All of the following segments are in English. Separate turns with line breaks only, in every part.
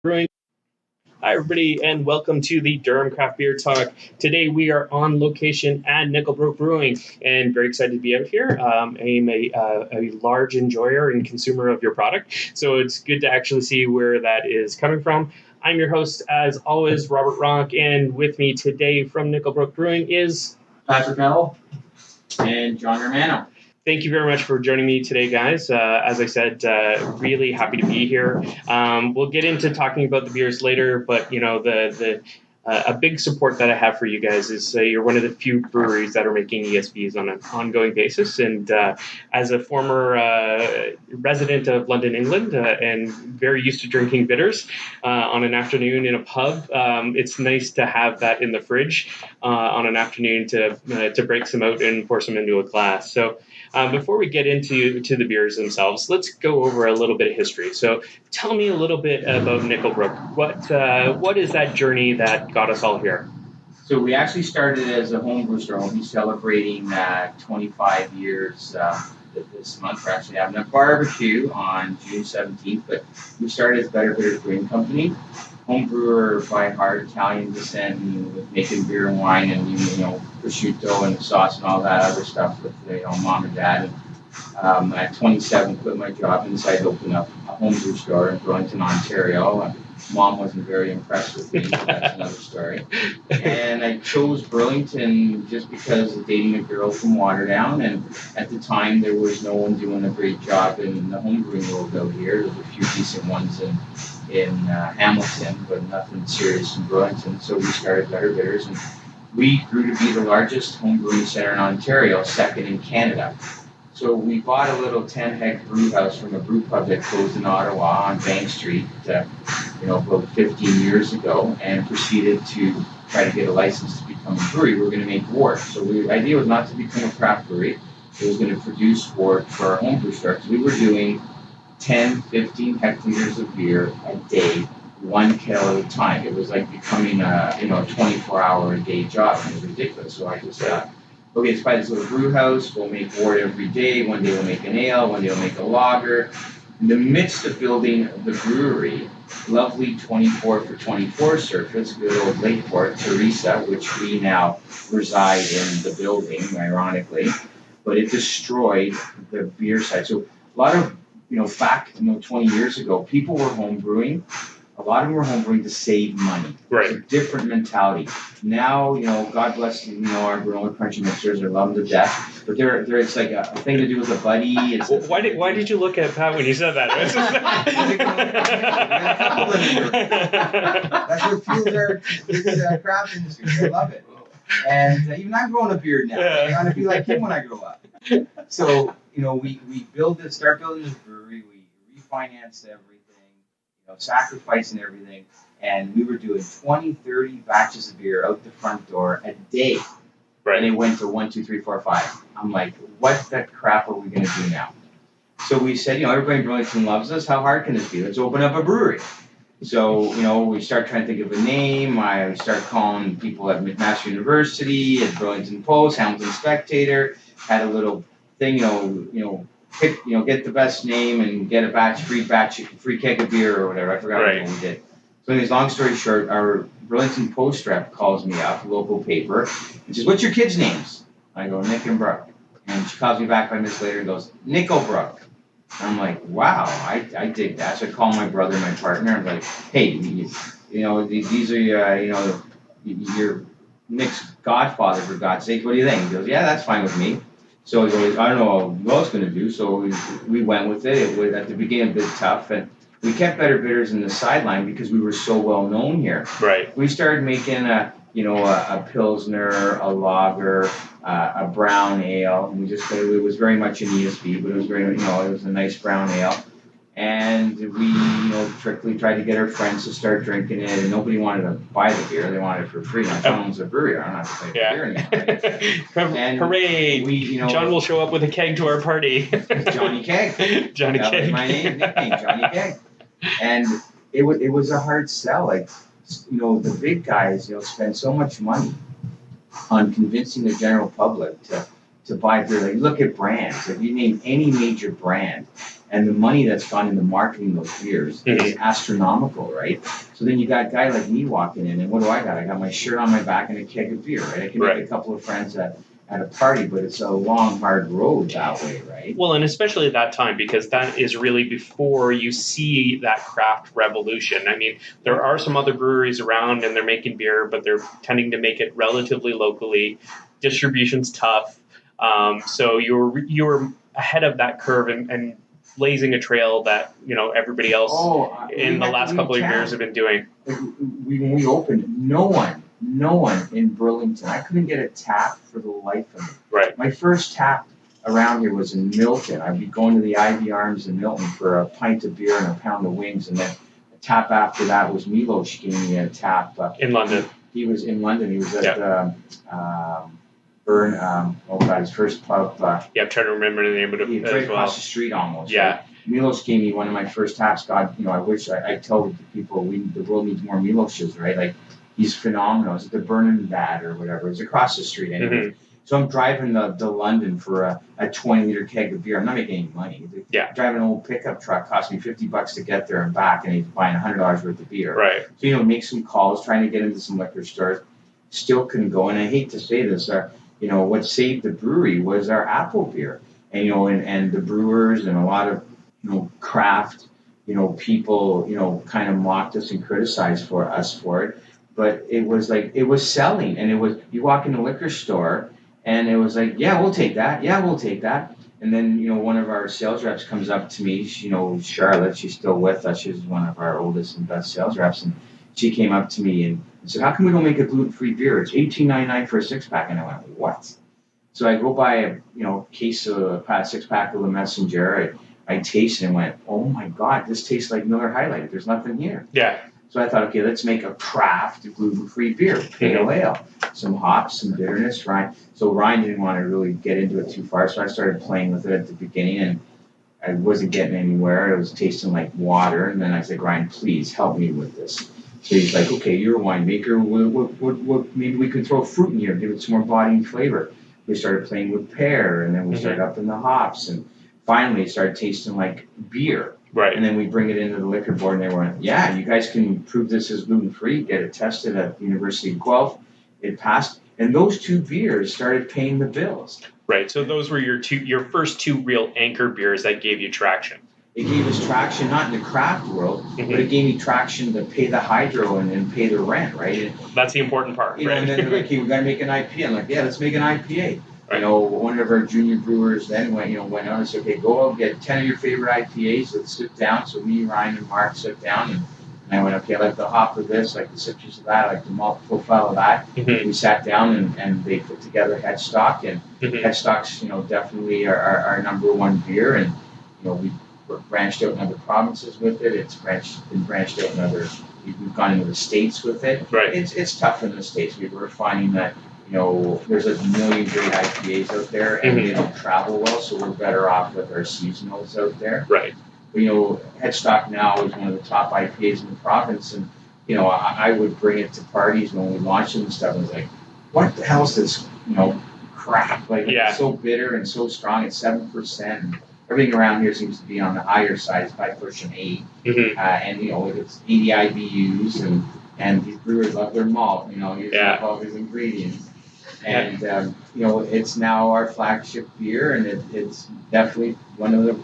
Brewing. Hi, everybody, and welcome to the Durham Craft Beer Talk. Today we are on location at Nickel Brook Brewing, and very excited to be out here. I'm a large enjoyer and consumer of your product, so it's good to actually see where that is coming from. I'm your host, as always, Robert Ronk, and with me today from Nickel Brook Brewing is
Patrick Neville and John Romano.
Thank you very much for joining me today, guys. As I said, really happy to be here. We'll get into talking about the beers later, but the a big support that I have for you guys is you're one of the few breweries that are making ESBs on an ongoing basis. And as a former resident of London, England, and very used to drinking bitters on an afternoon in a pub, it's nice to have that in the fridge on an afternoon to break some out and pour some into a glass. So. Before we get into the beers themselves, let's go over a little bit of history. So, tell me a little bit about Nickel Brook. What is that journey that got us all here?
So we actually started as a homebrew store. We'll be celebrating 25 years this month. We're actually having a barbecue on June 17th, but we started as Better Bitters Brewing Company. Home brewer by heart, Italian descent, and with making beer and wine and prosciutto and sauce and all that other stuff with mom and dad. And at 27, quit my job and decided to open up a home brew store in Burlington, Ontario. Mom wasn't very impressed with me, but that's another story. And I chose Burlington just because of dating a girl from Waterdown, and at the time there was no one doing a great job in the home brewing world out here. There were a few decent ones in Hamilton, but nothing serious in Burlington. So we started Better Bitters, and we grew to be the largest home brewing center in Ontario, second in Canada. So we bought a little 10-hectare brew house from a brew pub that closed in Ottawa on Bank Street, about 15 years ago, and proceeded to try to get a license to become a brewery. We were going to make wort. So the idea was not to become a craft brewery. It was going to produce wort for our home brew store. So we were doing 10, 15 hectoliters of beer a day, one kettle at a time. It was like becoming a 24-hour a day job. It was ridiculous. So I just thought, okay, let's buy this little brew house. We'll make wort every day. One day we'll make an ale. One day we'll make a lager. In the midst of building the brewery, lovely 24 for 24 surface, good old Lakeport, Teresa, which we now reside in the building, ironically, but it destroyed the beer side. So a lot of, back 20 years ago, people were home brewing. A lot of them were home brewing to save money.
Right.
It's a different mentality. Now, God bless, our granola crunchy mixers. I love them to death. But it's like a thing to do with a buddy.
Why did you look at Pat when you said that?
That's what fuels our craft industry. I love it. And even I'm growing a beard now. I want to be like him when I grow up. So, we start building this brewery. We refinanced everything. Sacrificing everything, and we were doing 20, 30 batches of beer out the front door a day.
Right.
And it went to 1, 2, 3, 4, 5. I'm like, what the crap are we going to do now? So we said, everybody in Burlington loves us. How hard can this be? Let's open up a brewery. So, we start trying to think of a name. I start calling people at McMaster University, at Burlington Post, Hamilton Spectator, had a little thing, pick, get the best name and get a free keg of beer or whatever. I forgot what we did. So anyways, long story short, our Burlington Post rep calls me up, local paper, and says, "What's your kids' names?" I go, "Nick and Brooke." And she calls me back 5 minutes later and goes, "Nickel Brook." And I'm like, wow, I dig that. So I call my brother, my partner, I'm like, "Hey, these are your Nick's godfather, for God's sake. What do you think?" He goes, "Yeah, that's fine with me." So he goes, "I don't know what I was going to do." So we went with it. It was at the beginning a bit tough, and we kept Better Bitters in the sideline because we were so well known here.
Right.
We started making a pilsner, a lager, a brown ale. And it was very much an ESB, but it was it was a nice brown ale. And we, strictly tried to get our friends to start drinking it, and nobody wanted to buy the beer; they wanted it for free. Now, John owns a brewery; I don't have to pay for beer anymore.
And hooray! John will show up with a keg to our party.
Johnny Keg.
Johnny
that
Keg.
was my nickname, Johnny Keg. And it was a hard sell. Like, the big guys, spend so much money on convincing the general public to buy beer. Like, look at brands. If you name any major brand, And the money that's gone into marketing those beers is astronomical, right? So then you got a guy like me walking in, and what do I got? I got my shirt on my back and a keg of beer, right? I can make a couple of friends at a party, but it's a long, hard road that way, right?
Well, and especially at that time, because that is really before you see that craft revolution. I mean, there are some other breweries around and they're making beer, but they're tending to make it relatively locally. Distribution's tough. So you're ahead of that curve and blazing a trail that, everybody else in the last couple of years have been doing.
When we opened, no one in Burlington, I couldn't get a tap for the life of me.
Right.
My first tap around here was in Milton. I'd be going to the Ivy Arms in Milton for a pint of beer and a pound of wings, and then a tap after that was Milos gave me a tap.
In London.
He was in London. He was at his first pub.
I'm trying to remember the name of it
right across the street almost.
Yeah.
Right? Milos gave me one of my first taps. God, I wish I tell people the world needs more Miloses, right? Like, he's phenomenal. It's at the Burning Bad or whatever. It's across the street anyway. Mm-hmm. So I'm driving to London for a 20-liter keg of beer. I'm not making any money. Driving an old pickup truck cost me $50 to get there and back, and he's buying $100 worth of beer.
Right.
So, make some calls, trying to get into some liquor stores. Still couldn't go. And I hate to say this, what saved the brewery was our apple beer. And, and the brewers and a lot of, craft, people, kind of mocked us and criticized us for it. But it was selling. And you walk in the liquor store, and it was like, yeah, we'll take that. Yeah, we'll take that. And then, one of our sales reps comes up to me, Charlotte, she's still with us. She's one of our oldest and best sales reps. And she came up to me and said, how come we don't make a gluten-free beer? It's $18.99 for a six-pack. And I went, what? So I go buy a, six-pack of the Messenger. I tasted and went, oh my God, this tastes like Miller High Life. There's nothing here.
Yeah.
So I thought, okay, let's make a craft gluten-free beer, pale ale, some hops, some bitterness, Ryan. So Ryan didn't want to really get into it too far, so I started playing with it at the beginning, and I wasn't getting anywhere. It was tasting like water, and then I said, Ryan, please help me with this. So he's like, okay, you're a winemaker. What, maybe we could throw fruit in here, give it some more body and flavor. We started playing with pear, and then we started upping the hops, and finally it started tasting like beer.
Right.
And then we bring it into the liquor board, and they went, yeah, you guys can prove this is gluten-free, get it tested at the University of Guelph. It passed. And those two beers started paying the bills.
Right. So those were your first two real anchor beers that gave you traction.
It gave us traction, not in the craft world, but it gave me traction to pay the hydro and pay the rent, right?
That's the important part, right?
And then they're like, hey, we got to make an IPA. I'm like, yeah, let's make an IPA. Right. One of our junior brewers then went on and said, okay, go out and get 10 of your favorite IPAs. Let's sit down. So me, Ryan, and Mark sit down, and I went, okay, I like the hop of this, I like the citrus of that, I like the malt profile of that. Mm-hmm. We sat down and they put together Headstock, and Headstock's, definitely our number one beer, and, we branched out in other provinces with it. It's been branched out in other, we've gone into the States with it.
Right.
It's tough in the States. We're finding that, there's a million great IPAs out there, and they don't travel well, so we're better off with our seasonals out there.
Right.
But, Headstock now is one of the top IPAs in the province, and, I would bring it to parties when we launched it and stuff, and it's like, what the hell is this, crap? Like, it's so bitter and so strong, it's 7%, and everything around here seems to be on the higher side. It's probably pushing 8, and, it's 80 IBUs, and these brewers love their malt, using all these ingredients. And, it's now our flagship beer, and it's definitely one of the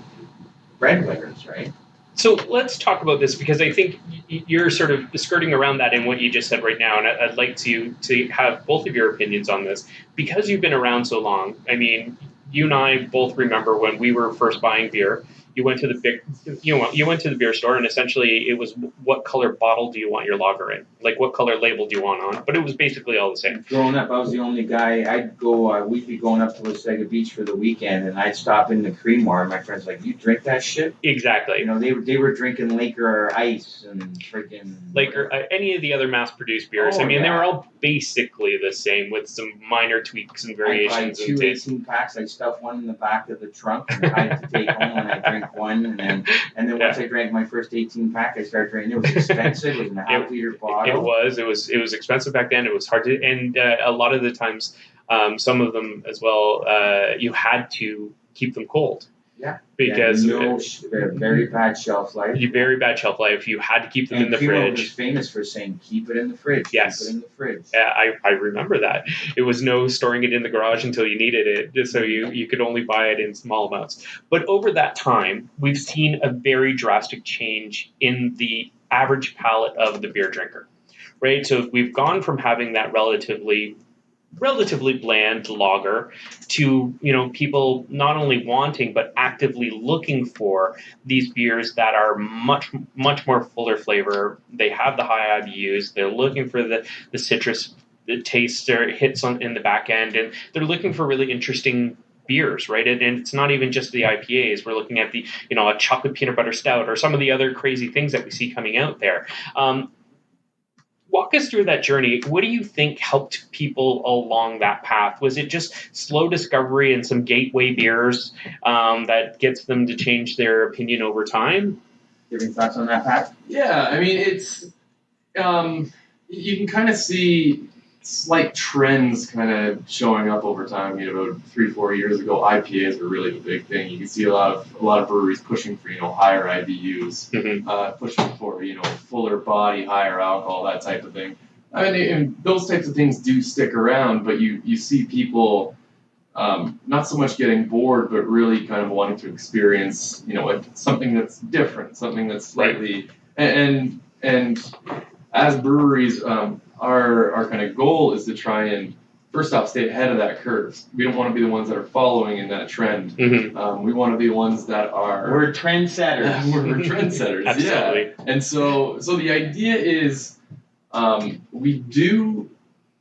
breadwinners, right?
So let's talk about this, because I think you're sort of skirting around that in what you just said right now, and I'd like to have both of your opinions on this. Because you've been around so long, I mean, you and I both remember when we were first buying beer. You went to the beer store, and essentially it was, what color bottle do you want your lager in? Like, what color label do you want on? But it was basically all the same.
Growing up, I was the only guy. I'd go, we'd be going up to Wasaga Beach for the weekend, and I'd stop in the Creamoire, and my friends were like, you drink that shit?
Exactly.
They were drinking Laker Ice and freaking
Laker, any of the other mass-produced beers. They were all basically the same with some minor tweaks and variations.
I'd buy 2 18-packs. I'd stuff one in the back of the trunk, and I had to take home, and I'd drink one, and then once I drank my first 18-pack, I started drinking. It was expensive. It was in a half-liter bottle.
It was expensive back then. It was hard to, and a lot of the times, some of them as well, you had to keep them cold.
Yeah.
Because
they're very bad shelf life.
very bad shelf life. You had to keep them in the
Primo
fridge.
was famous for saying, "Keep it in the fridge."
Yes.
Keep it in the fridge.
Yeah, I remember that. It was no storing it in the garage until you needed it, so you could only buy it in small amounts. But over that time, we've seen a very drastic change in the average palate of the beer drinker, right? So we've gone from having that relatively bland lager to people not only wanting but actively looking for these beers that are much more fuller flavor. They have the high IBUs. They're looking for the citrus, the taste or hits in the back end, and they're looking for really interesting beers, right? And it's not even just the IPAs. We're looking at the a chocolate peanut butter stout or some of the other crazy things that we see coming out there. Walk us through that journey. What do you think helped people along that path? Was it just slow discovery and some gateway beers that gets them to change their opinion over time?
You have any thoughts on that, Pat?
Yeah, I mean, it's you can kind of see slight trends kind of showing up over time. About 3-4 years ago, IPAs were really the big thing. You can see a lot of breweries pushing for higher IBUs, pushing for fuller body, higher alcohol, that type of thing. I mean, and those types of things do stick around, but you see people not so much getting bored, but really kind of wanting to experience something that's different, something that's slightly and as breweries. Our kind of goal is to try and, first off, stay ahead of that curve. We don't want to be the ones that are following in that trend.
Mm-hmm.
We want to be the ones that are...
We're trendsetters.
We're trendsetters,
Absolutely.
Yeah. And so the idea is we do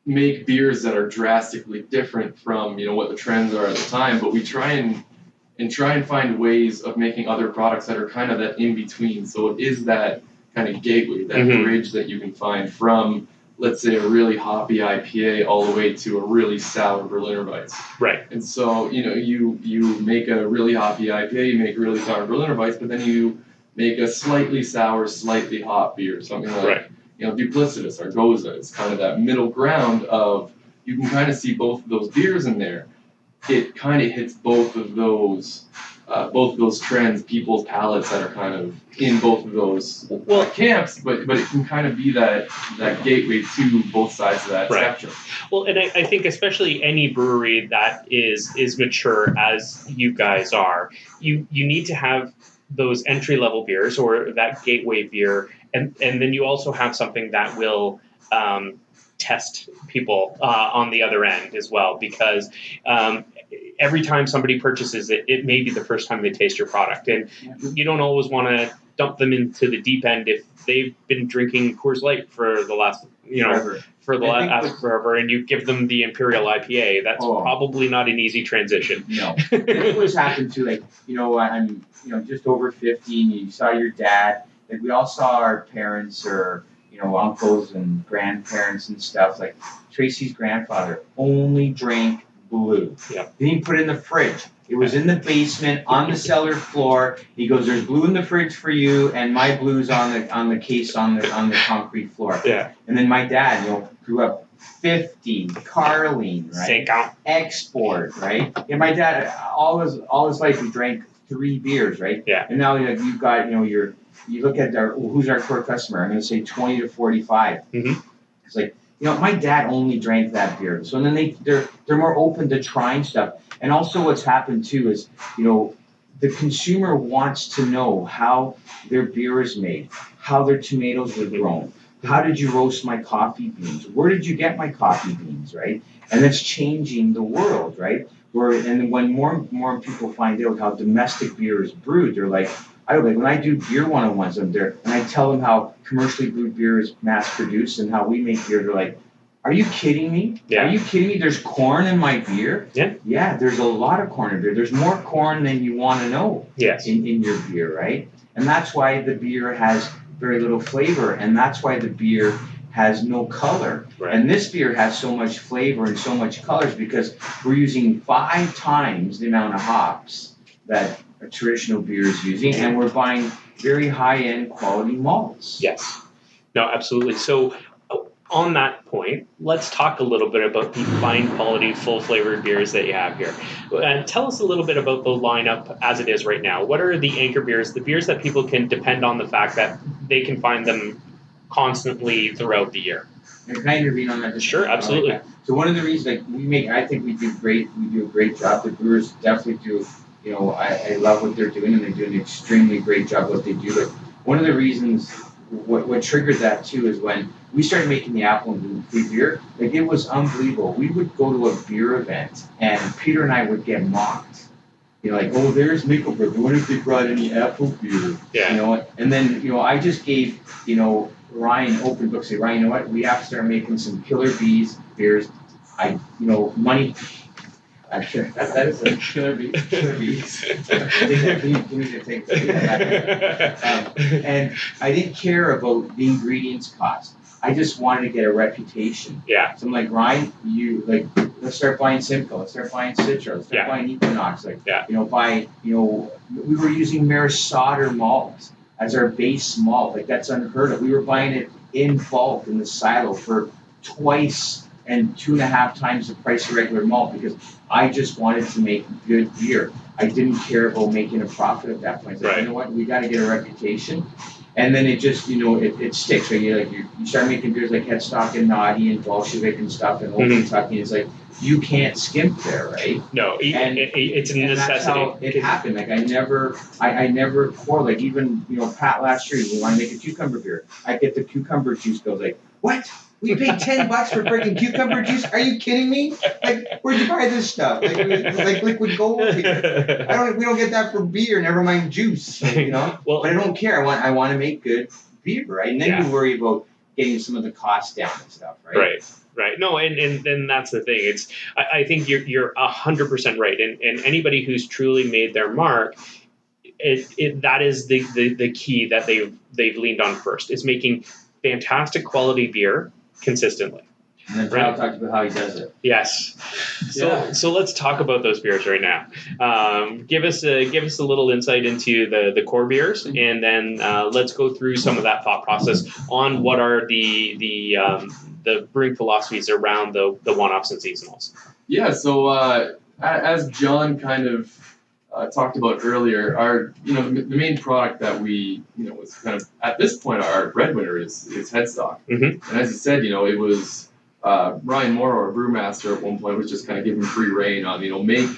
make beers that are drastically different from what the trends are at the time, but we try and find ways of making other products that are kind of that in between. So it is that kind of gateway, that bridge that you can find from, let's say, a really hoppy IPA all the way to a really sour Berliner Weiss.
Right.
And so, you make a really hoppy IPA, you make a really sour Berliner Weiss, but then you make a slightly sour, slightly hot beer, something like, Duplicitous or Goza. It's kind of that middle ground of, you can kind of see both of those beers in there. It kind of hits both of those trends, people's palates that are kind of in both of those camps, but it can kind of be that gateway to both sides of that spectrum.
Well, and I think especially any brewery that is mature as you guys are, you need to have those entry level beers or that gateway beer, and then you also have something that will test people on the other end as well, because every time somebody purchases it, it may be the first time they taste your product, and you don't always want to dump them into the deep end if they've been drinking Coors Light for the last forever, and you give them the Imperial IPA. That's probably not an easy transition.
No. It always happened to, like, I'm just over 50, and you saw your dad. Like, we all saw our parents or uncles and grandparents and stuff. Like, Tracy's grandfather only drank blue.
Yeah.
Then he put it in the fridge. It was in the basement on the cellar floor. He goes, "There's blue in the fridge for you, and my blue's on the case on the concrete floor."
Yeah.
And then my dad, grew up 50, Carling, right?
Same count.
Export, right? And my dad, all his life, he drank 3 beers, right?
Yeah.
And now you've got, you look at who's our core customer. I'm going to say 20 to 45.
Mm-hmm.
It's like, my dad only drank that beer. So then they're more open to trying stuff. And also what's happened too is, the consumer wants to know how their beer is made, how their tomatoes were grown. How did you roast my coffee beans? Where did you get my coffee beans, right? And that's changing the world, right? And when more people find out how domestic beer is brewed, they're like, when I do beer 101s up there, and I tell them how commercially brewed beer is mass produced and how we make beer, they're like, "Are you kidding me?
Yeah.
Are you kidding me? There's corn in my beer?"
Yeah.
Yeah, there's a lot of corn in beer. There's more corn than you want to know.
Yes.
in your beer, right? And that's why the beer has very little flavor, and that's why the beer has no color.
Right.
And this beer has so much flavor and so much colors because we're using 5 times the amount of hops that a traditional beer is using, and we're buying very high-end quality malts.
Yes. No, absolutely. So on that point, let's talk a little bit about the fine quality, full flavored beers that you have here. Tell us a little bit about the lineup as it is right now. What are the anchor beers, the beers that people can depend on the fact that they can find them constantly throughout the year?
And can I intervene on that? Just
Sure, absolutely.
Like so one of the reasons, like I think we do a great job. The Brewers definitely do. I love what they're doing, and they do an extremely great job what they do. But one of the reasons, what triggered that too, is when we started making the apple and gluten-free beer. Like, it was unbelievable. We would go to a beer event, and Peter and I would get mocked. Like, oh, there's Nickel Brook. I wonder if they brought any apple beer.
Yeah.
And then I just gave Ryan open book. Say, Ryan, you know what? We have to start making some killer beers. Money. That is a killer bees. Killer bees. You need to take that. And I didn't care about the ingredients cost. I just wanted to get a reputation.
Yeah.
So I'm like, Ryan, let's start buying Simcoe. Let's start buying Citra. Let's start buying Equinox. We were using Maris-Sauter malt as our base malt. Like, that's unheard of. We were buying it in bulk in the silo for twice and 2.5 times the price of regular malt, because I just wanted to make good beer. I didn't care about making a profit at that point. Like, you know what? We got to get a reputation. And then it just, it sticks. Right? You start making beers like Headstock and Naughty and Bolshevik and stuff and Old Kentucky. It's like, you can't skimp there, right?
No, it's a necessity.
That's how it happened. Like, I never pour. Like, even Pat last year, we want to make a cucumber beer. I get the cucumber juice bill. Like, what? We paid $10 for freaking cucumber juice? Are you kidding me? Like, where'd you buy this stuff? Like liquid gold here. We don't get that for beer. Never mind juice. Well, but I don't care. I want to make good beer, right? And then you worry about getting some of the costs down and stuff, right?
Right. No, and then that's the thing. I think you're 100% right. And anybody who's truly made their mark, that is the key that they've leaned on first, is making fantastic quality beer consistently.
And then Kyle talked about how he does it.
Yes. So let's talk about those beers right now. Give us a little insight into the core beers, and then let's go through some of that thought process on what are the brewing philosophies around the one-offs and seasonals.
Yeah. So as John kind of talked about earlier, our the main product that we was kind of at this point our breadwinner is Headstock.
Mm-hmm.
And as you said, it was Ryan Morrow, our brewmaster, at one point was just kind of giving free reign on make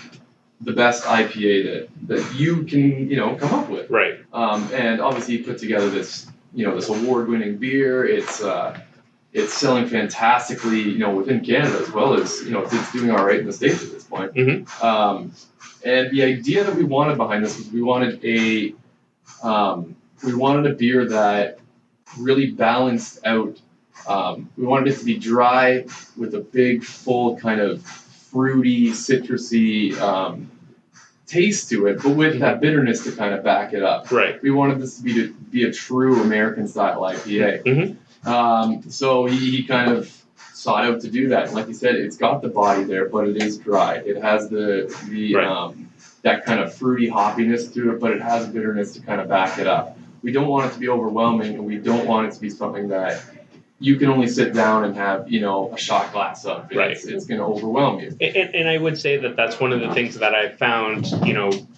the best IPA that you can come up with.
Right.
And obviously he put together this this award-winning beer. It's selling fantastically within Canada, as well as it's doing all right in the States at this point.
Mm-hmm.
And the idea that we wanted behind this was we wanted a beer that really balanced out. We wanted it to be dry with a big, full kind of fruity, citrusy taste to it, but with that bitterness to kind of back it up.
Right.
We wanted this to be a true American style IPA.
Mm-hmm.
So he kind of sought out to do that. And like you said, it's got the body there, but it is dry. It has that kind of fruity hoppiness to it, but it has bitterness to kind of back it up. We don't want it to be overwhelming, and we don't want it to be something that you can only sit down and have, a shot glass of.
Right.
It's going to overwhelm you.
And I would say that that's one of the things that I found,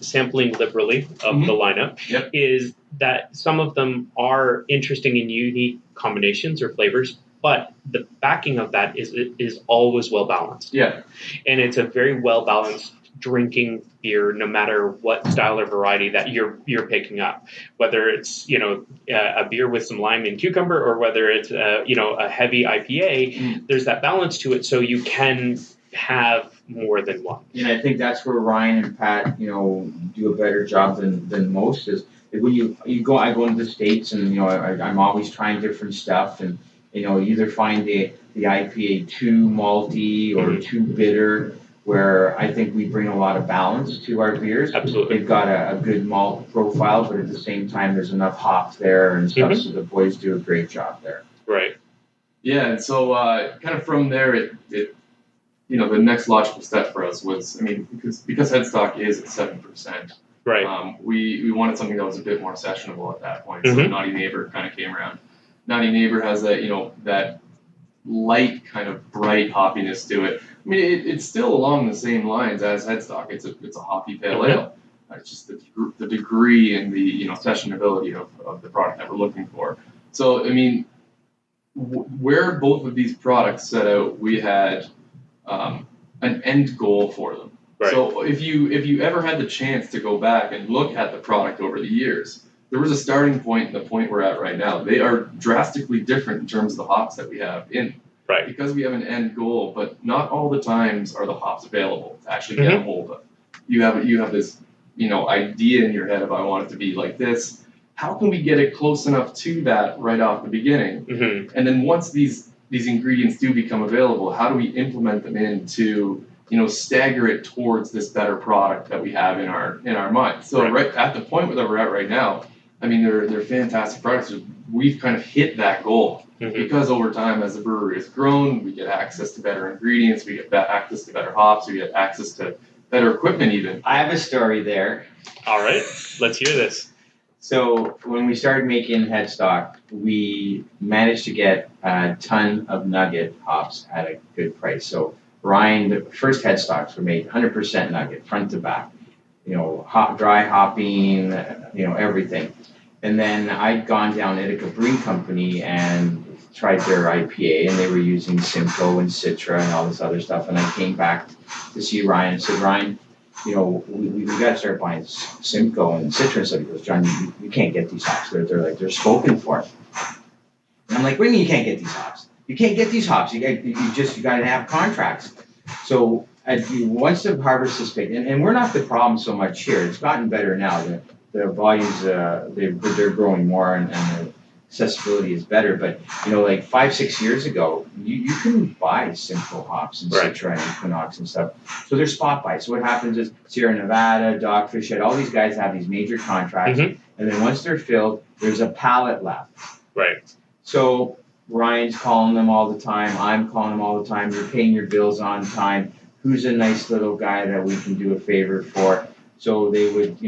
sampling liberally of the lineup, is that some of them are interesting and unique combinations or flavors, but the backing of that is always well balanced.
Yeah.
And it's a very well balanced drinking beer, no matter what style or variety that you're picking up, whether it's a beer with some lime and cucumber, or whether it's a heavy IPA. There's that balance to it, so you can have more than one.
And I think that's where Ryan and Pat do a better job than most. Is when I go into the States, and I'm always trying different stuff, and you either find the IPA too malty or too bitter, where I think we bring a lot of balance to our beers.
Absolutely.
They've got a good malt profile, but at the same time, there's enough hops there and stuff, so the boys do a great job there.
Right.
Yeah, and so kind of from there, it the next logical step for us was, because Headstock is at 7%.
Right.
We wanted something that was a bit more sessionable at that point. So Naughty Neighbor kind of came around. Naughty Neighbor has that light kind of bright hoppiness to it. I mean, it's still along the same lines as headstock. It's a hoppy pale ale. It's just the degree and the sessionability of the product that we're looking for. So I mean, where both of these products set out, we had an end goal for them.
Right.
So if you ever had the chance to go back and look at the product over the years, there was a starting point and the point we're at right now. They are drastically different in terms of the hops that we have in.
Right.
Because we have an end goal, but not all the times are the hops available to actually get a hold of. You have this idea in your head of I want it to be like this. How can we get it close enough to that right off the beginning?
Mm-hmm.
And then once these ingredients do become available, how do we implement them into stagger it towards this better product that we have in our mind? So right at the point that we're at right now, I mean they're fantastic products. We've kind of hit that goal because over time as the brewery has grown, we get access to better ingredients, we get access to better hops, we get access to better equipment even.
I have a story there.
All right, let's hear this.
So when we started making headstock, we managed to get a ton of nugget hops at a good price. So Ryan, the first headstocks were made 100% nugget, front to back. Dry hopping, everything. And then I'd gone down to Nickel Brook Company and tried their IPA, and they were using Simcoe and Citra and all this other stuff. And I came back to see Ryan and said, Ryan, we got to start buying Simcoe and Citra. So he goes, John, you can't get these hops. They're spoken for. And I'm like, what do you mean you can't get these hops? You can't get these hops. You got to have contracts. So once the harvest is picked, and we're not the problem so much here. It's gotten better now. The volumes they're growing more, and the accessibility is better. But like 5-6 years ago, you couldn't buy Simcoe hops and Citra and Equinox and stuff. So they're spot buys. So what happens is Sierra Nevada, Dogfish Head, all these guys have these major contracts, and then once they're filled, there's a pallet left.
Right.
So Ryan's calling them all the time. I'm calling them all the time. You're paying your bills on time. Who's a nice little guy that we can do a favor for? So they would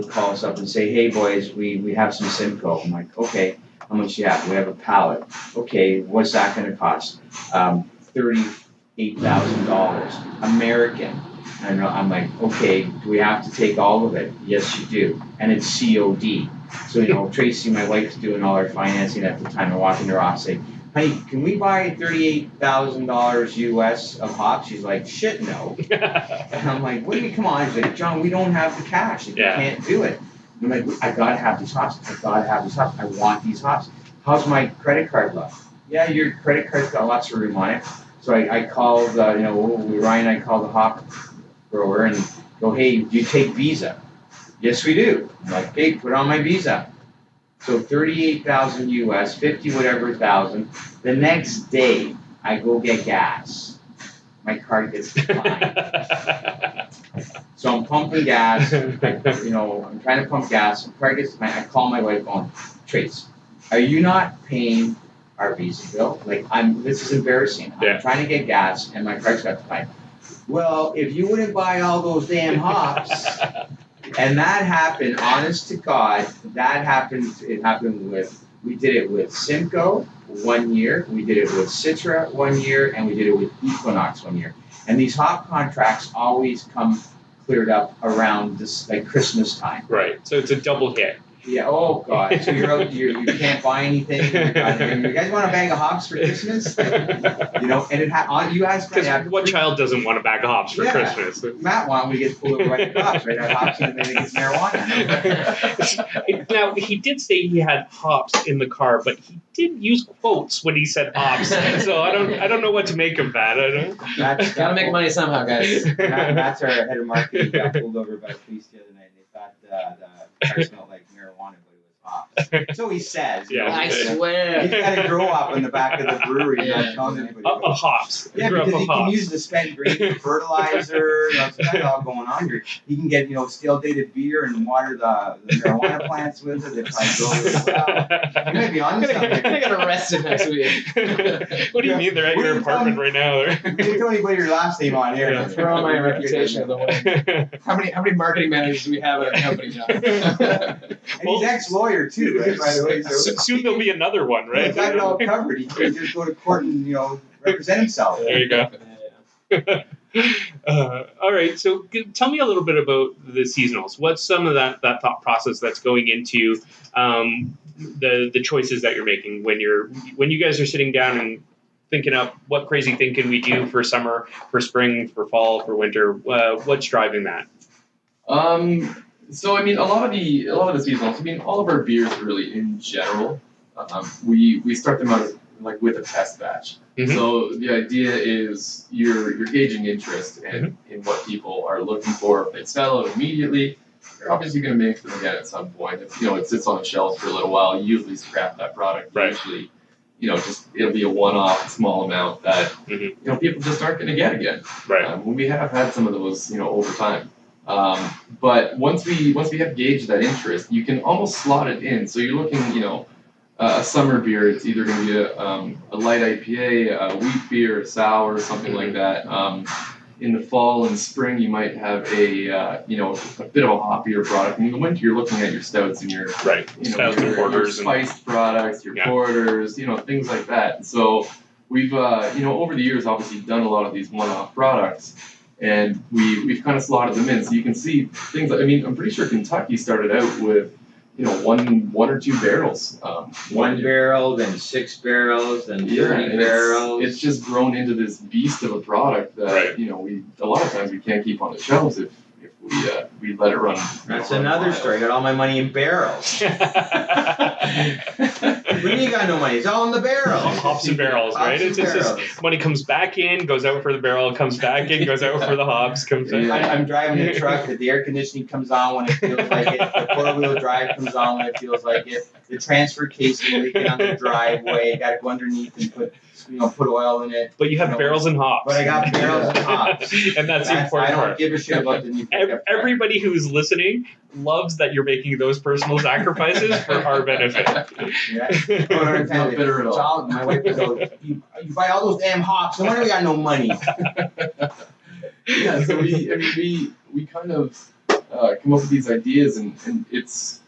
call us up and say, hey boys, we have some Simcoe. I'm like, okay, how much do you have? We have a pallet. Okay, what's that going to cost? $38,000 American. And I'm like, okay, do we have to take all of it? Yes, you do. And it's COD. So, Tracy, my wife's doing all our financing at the time. I walk into her office and say, honey, can we buy $38,000 US of hops? She's like, shit, no. And I'm like, what do you mean, come on? She's like, John, we don't have the cash. You can't do it. And I'm like, I gotta have these hops. I want these hops. How's my credit card look? Yeah, your credit card's got lots of room on it. So I called, Ryan and I called the hop grower and go, hey, do you take Visa? Yes, we do. I'm like, okay, put on my Visa. So 38,000 US, 50 whatever thousand. The next day, I go get gas. My card gets declined. So I'm pumping gas. I'm trying to pump gas. My card gets declined. I call my wife on, Trace, are you not paying our Visa bill? This is embarrassing. I'm trying to get gas and my card's got declined. Well, if you wouldn't buy all those damn hops. And that happened, honest to God, we did it with Simcoe 1 year, we did it with Citra 1 year, and we did it with Equinox 1 year. And these hop contracts always come cleared up around this, Christmas time.
Right, so it's a double hit.
Yeah, oh God, so you're out, you can't buy anything, you guys want a bag of hops for Christmas? And you ask
because what child doesn't want a bag of hops for Christmas?
Matt wanted to get full of white hops, right? That hops and then it gets marijuana.
Now, he did say he had hops in the car, but he did use quotes when he said hops, so I don't know what to make of that.
Gotta make money somehow, guys.
Matt's our head of marketing. Got pulled over by police the other night. They thought the car smelled like marijuana, but it was hops. So he says.
Yeah.
I swear.
He's got to grow up in the back of the brewery. Not telling anybody.
Of hops.
Yeah, because he can use the spent grain for fertilizer. That's all going on here. He can get stale dated beer and water the marijuana plants with it. They probably grow it as well. You might be on something.
I'm gonna get arrested next week.
What do you mean? They're at your apartment right now.
You didn't tell anybody your last name on here.
Yeah.
Throw my reputation the way. How many marketing managers do we have at our company now?
And he's ex-lawyer too. too, right, by the way. So
Soon there'll be another one, right?
he's got it all covered. He can just go to court and, represent himself.
There you go. All right, so tell me a little bit about the seasonals. What's some of that thought process that's going into the choices that you're making when you guys are sitting down and thinking up what crazy thing can we do for summer, for spring, for fall, for winter? What's driving that?
So I mean, a lot of the seasonals. I mean, all of our beers really, in general, we start them out as, like, with a test batch.
Mm-hmm.
So the idea is you're gauging interest in what people are looking for. If they sell it immediately, you're obviously going to make them again at some point. If it sits on the shelves for a little while, you usually scrap that product.
Right.
Usually, just it'll be a one-off small amount that people just aren't going to get again.
Right.
We have had some of those over time. But once we have gauged that interest, you can almost slot it in. So you're looking, a summer beer. It's either going to be a light IPA, a wheat beer, a sour, something like that. In the fall and spring, you might have a bit of a hoppier product. In the winter, you're looking at your stouts and your
stouts and porters,
your spiced products, your porters, things like that. And so we've over the years obviously done a lot of these one-off products. And we've kind of slotted them in, so you can see things. I'm pretty sure Kentucky started out with, one or two barrels.
One barrel, then 6 barrels, then 30 barrels.
It's just grown into this beast of a product that we a lot of times we can't keep on the shelves if we let it run.
That's another story. I got all my money in barrels. When you got no money, it's all in the barrels.
Hops and barrels, right? It's just money comes back in, goes out for the barrel, comes back in, goes out for the hops, comes in.
I'm driving a truck, the air conditioning comes on when it feels like it, the 4-wheel drive comes on when it feels like it, the transfer casing leaking on the driveway, got to go underneath and put oil in it.
But you have barrels and hops.
But I got barrels and hops.
And that's the important part.
I don't give a shit about the new pickup.
Everybody who's listening loves that you're making those personal sacrifices for our benefit.
Yeah. Not bitter at all. My wife goes, you buy all those damn hops, no wonder we got no money.
Yeah, so we kind of come up with these ideas, and it's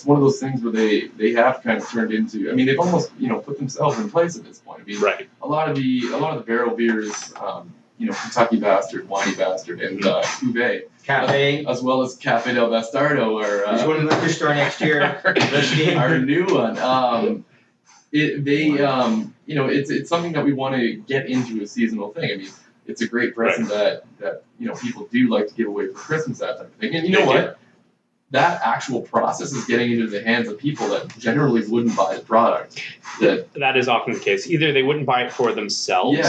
one of those things where they have kind of turned into. They've almost put themselves in place at this point.
Right.
A lot of the barrel beers, Kentucky Bastard, Winey Bastard, and Cuvée,
Cafe,
as well as Cafe del Bastardo,
there's one in the liquor store next year.
Our new one. It's something that we want to get into a seasonal thing. It's a great present that people do like to give away for Christmas, that type of thing. And you know what? That actual process is getting into the hands of people that generally wouldn't buy the product.
That is often the case. Either they wouldn't buy it for themselves,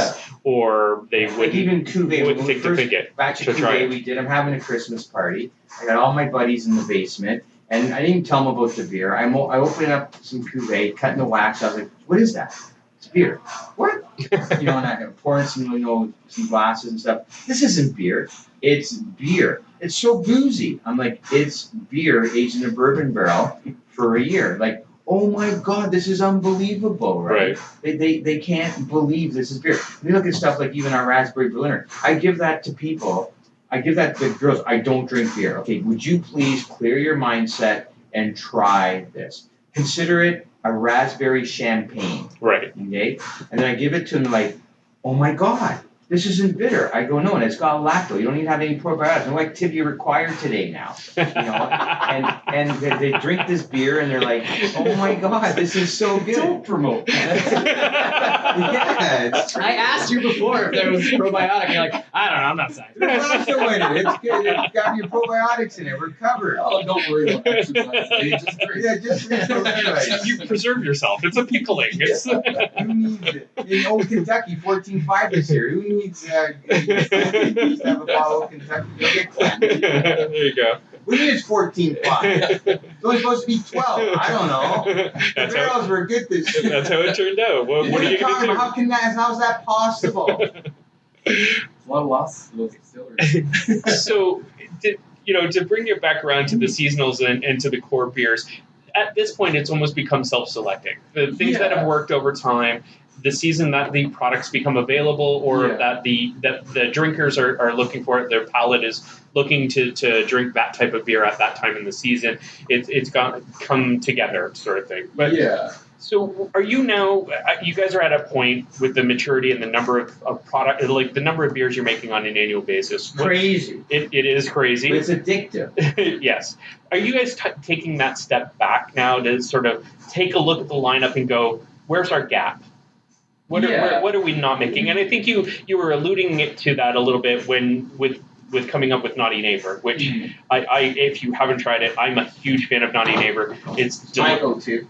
or they wouldn't.
Even Cuvée,
wouldn't take the ticket.
Back to Cuvée, I'm having a Christmas party. I got all my buddies in the basement, and I didn't tell them about the beer. I opened up some Cuvée, cutting the wax. I was like, "What is that? It's beer." What? And I'm pouring some glasses and stuff. This isn't beer. It's beer. It's so boozy. I'm like, it's beer aged in a bourbon barrel for a year. Like, oh my God, this is unbelievable, right? They can't believe this is beer. We look at stuff like even our raspberry Berliner. I give that to people. I give that to girls. I don't drink beer. Okay, would you please clear your mindset and try this? Consider it a raspberry champagne.
Right.
Okay? And then I give it to them like, oh my God, this isn't bitter. I go, no, and it's got lacto. You don't even have any probiotics. No activity required today now. And they drink this beer and they're like, oh my God, this is so good.
Don't promote that.
I asked you before if there was probiotic. You're like, I don't know, I'm not saying.
There's lacto in it. It's good. It's got your probiotics in it. We're covered.
Oh, don't worry about exercise. Just drink.
Yeah, just drink electrolytes.
You preserve yourself. It's a pickling. It's
Who needs it? In old Kentucky, 14.5 this year. Who needs to have a bottle of Kentucky?
there you go.
We need is 14.5. It's only supposed to be 12. I don't know. The barrels were good this year.
That's how it turned out. What are you going to do?
How's that possible?
A lot of loss to those distilleries.
So, to bring it back around to the seasonals and to the core beers, at this point, it's almost become self-selecting. The things that have worked over time, the season that the products become available, or
Yeah.
that the drinkers are looking for it. Their palate is looking to drink that type of beer at that time in the season. It's got come together, sort of thing. But
yeah.
so, are you now? You guys are at a point with the maturity and the number of product, like the number of beers you're making on an annual basis.
Crazy.
It is crazy.
But it's addictive.
Yes. Are you guys taking that step back now to sort of take a look at the lineup and go, where's our gap? What are we not making? And I think you were alluding to that a little bit when with coming up with Naughty Neighbor, which I if you haven't tried it, I'm a huge fan of Naughty Neighbor. It's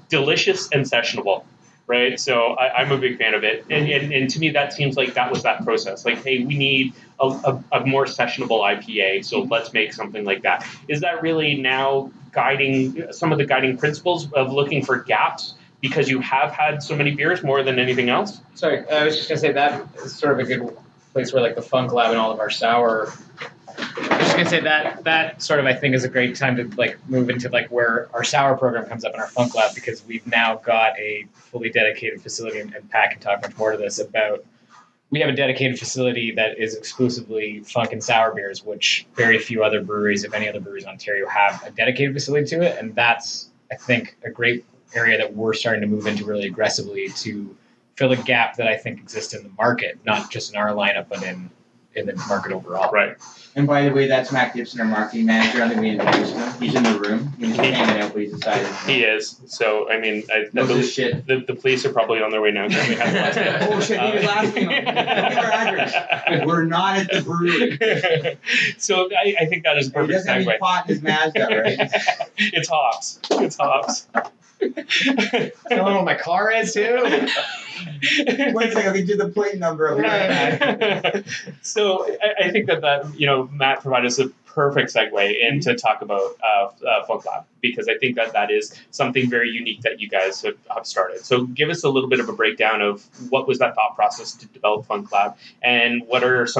delicious and sessionable, right? So I'm a big fan of it, and to me that seems like that was that process. Like, hey, we need a more sessionable IPA, so let's make something like that. Is that really now guiding some of the guiding principles of looking for gaps? Because you have had so many beers more than anything else?
Sorry, I was just going to say that is sort of a good place where like the Funk Lab and all of our sour. I was just going to say that sort of I think is a great time to like move into like where our sour program comes up in our Funk Lab, because we've now got a fully dedicated facility, and Pat can talk much more to this about. We have a dedicated facility that is exclusively Funk and sour beers, which very few other breweries, if any other breweries in Ontario, have a dedicated facility to it, and that's I think a great area that we're starting to move into really aggressively to fill a gap that I think exists in the market, not just in our lineup, but in the market overall.
Right.
And by the way, that's Mac Gibson, our marketing manager. I think we introduced him. He's in the room. He's hanging out, but he's decided.
He is. So, I mean, I
Knows his
believe
shit.
the police are probably on their way now. Because we have lots of-
Oh shit, he was asking him. Give our address. We're not at the brewery.
So I think that is a
He
perfect
doesn't have any
segue.
pot in his Mazda, right?
It's hops. It's hops.
Tell them what my car is too.
Wait a second, I can do the plate number of it.
So I think that Matt provided us a perfect segue in to talk about Funk Lab, because I think that is something very unique that you guys have started. So give us a little bit of a breakdown of what was that thought process to develop Funk Lab, and what's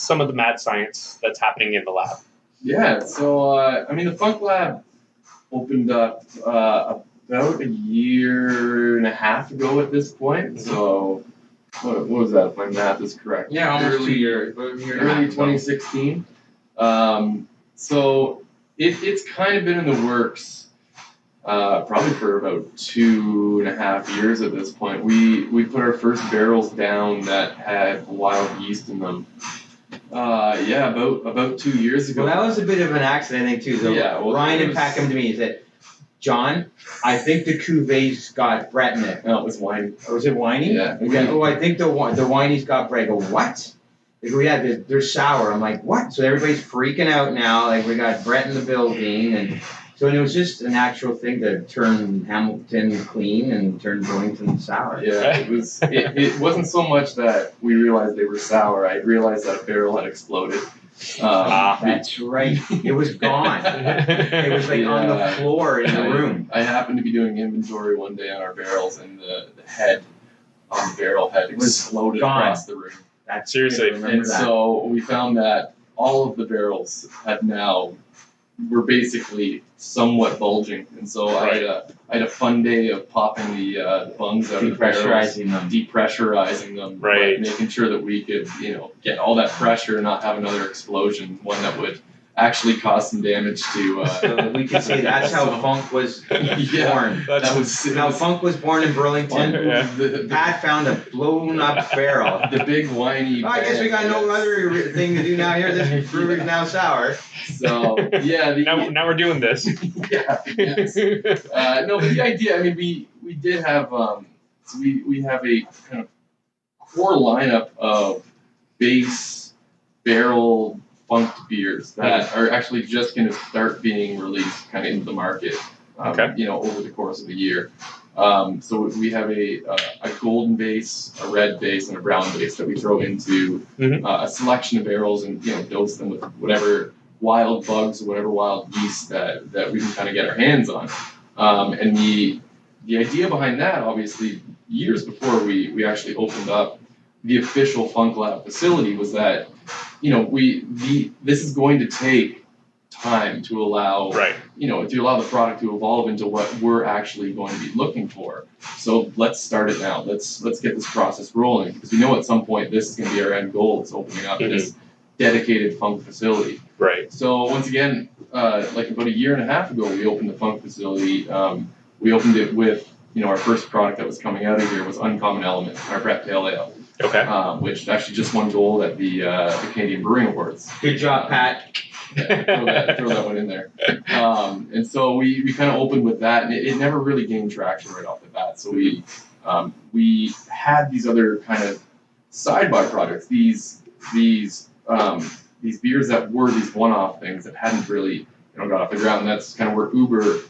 some of the mad science that's happening in the lab.
Yeah, so I mean, the Funk Lab opened up about a year and a half ago at this point. So what was that, if my math is correct?
Yeah, almost 2 years.
Early 2016. So it's kind of been in the works probably for about 2.5 years at this point. We put our first barrels down that had wild yeast in them. About 2 years ago.
Well, that was a bit of an accident, I think, too. So
Yeah, well,
Ryan
it
and
was-
Pat come to me and said, John, I think the cuvee's got Brett in it.
No, it was wine.
Or was it whiny?
Yeah.
Okay. Oh, I think the whiny's got Brett. I go, what? They're sour. I'm like, what? So everybody's freaking out now. Like, we got Brett in the building, and so it was just a natural thing to turn Hamilton clean and turn Boynton sour.
Yeah, it was. It wasn't so much that we realized they were sour. I realized that a barrel had exploded.
That's right. It was gone. It was like on the floor in the room.
I happened to be doing inventory one day on our barrels, and the head on the barrel had exploded
gone.
across the room.
That's
Seriously.
I remember
And
that.
so we found that all of the barrels were basically somewhat bulging, and so
Right.
I had a fun day of popping the bungs out of the barrels,
Depressurizing them.
depressurizing them,
Right.
but making sure that we could, get all that pressure and not have another explosion, one that would actually cause some damage to.
So we could say that's how Funk was
Yeah.
born.
That was
Now Funk was born in Burlington.
Yeah.
Pat found a blown up barrel.
the big whiny.
Oh, I guess we got no other thing to do now here. This brewery's now sour.
So yeah,
Now we're doing this.
yeah, yes. No, but the idea, I mean, we did have, so we have a kind of core lineup of base barrel funked beers that are actually just going to start being released kind of into the market, over the course of a year. So we have a golden base, a red base, and a brown base that we throw into a selection of barrels and dose them with whatever wild bugs, whatever wild yeast that we can kind of get our hands on. And the idea behind that, obviously, years before we actually opened up the official Funk Lab facility, was that this is going to take time to allow
Right.
to allow the product to evolve into what we're actually going to be looking for. So let's start it now. Let's get this process rolling, because we know at some point this is going to be our end goal. It's opening up this dedicated funk facility.
Right.
So once again, like about a year and a half ago, we opened the funk facility. We opened it with our first product that was coming out of here was Uncommon Element, our Brett Pale Ale.
Okay.
Which actually just won gold at the Canadian Brewing Awards.
Good job, Pat.
Yeah, throw that one in there. And so we kind of opened with that, and it never really gained traction right off the bat. So we had these other kind of side byproducts, these beers that were these one-off things that hadn't really got off the ground. And that's kind of where Uber,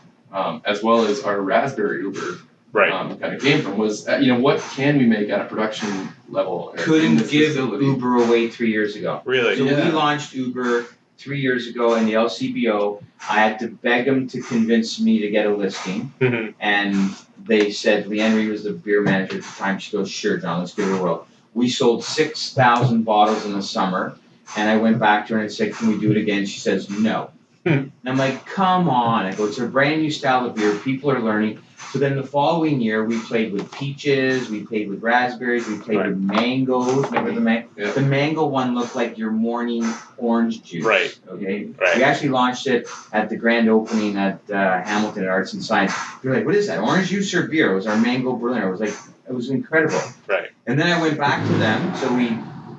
as well as our raspberry Uber, kind of came from. Was what can we make at a production level?
Couldn't give Uber away 3 years ago.
Really?
So we launched Uber 3 years ago in the LCBO. I had to beg them to convince me to get a listing.
Mm-hmm.
And they said, Leanne Reed was the beer manager at the time. She goes, sure, John, let's give it a whirl. We sold 6,000 bottles in the summer. And I went back to her and said, can we do it again? She says, no. And I'm like, come on. I go, it's a brand new style of beer. People are learning. So then the following year, we played with peaches, we played with raspberries, we played with mangoes. Remember the mango?
Yeah.
The mango one looked like your morning orange juice.
Right.
Okay.
Right.
We actually launched it at the grand opening at Hamilton at Arts and Science. We were like, what is that? Orange juice or beer? It was our mango Berliner. It was incredible.
Right.
And then I went back to them. So we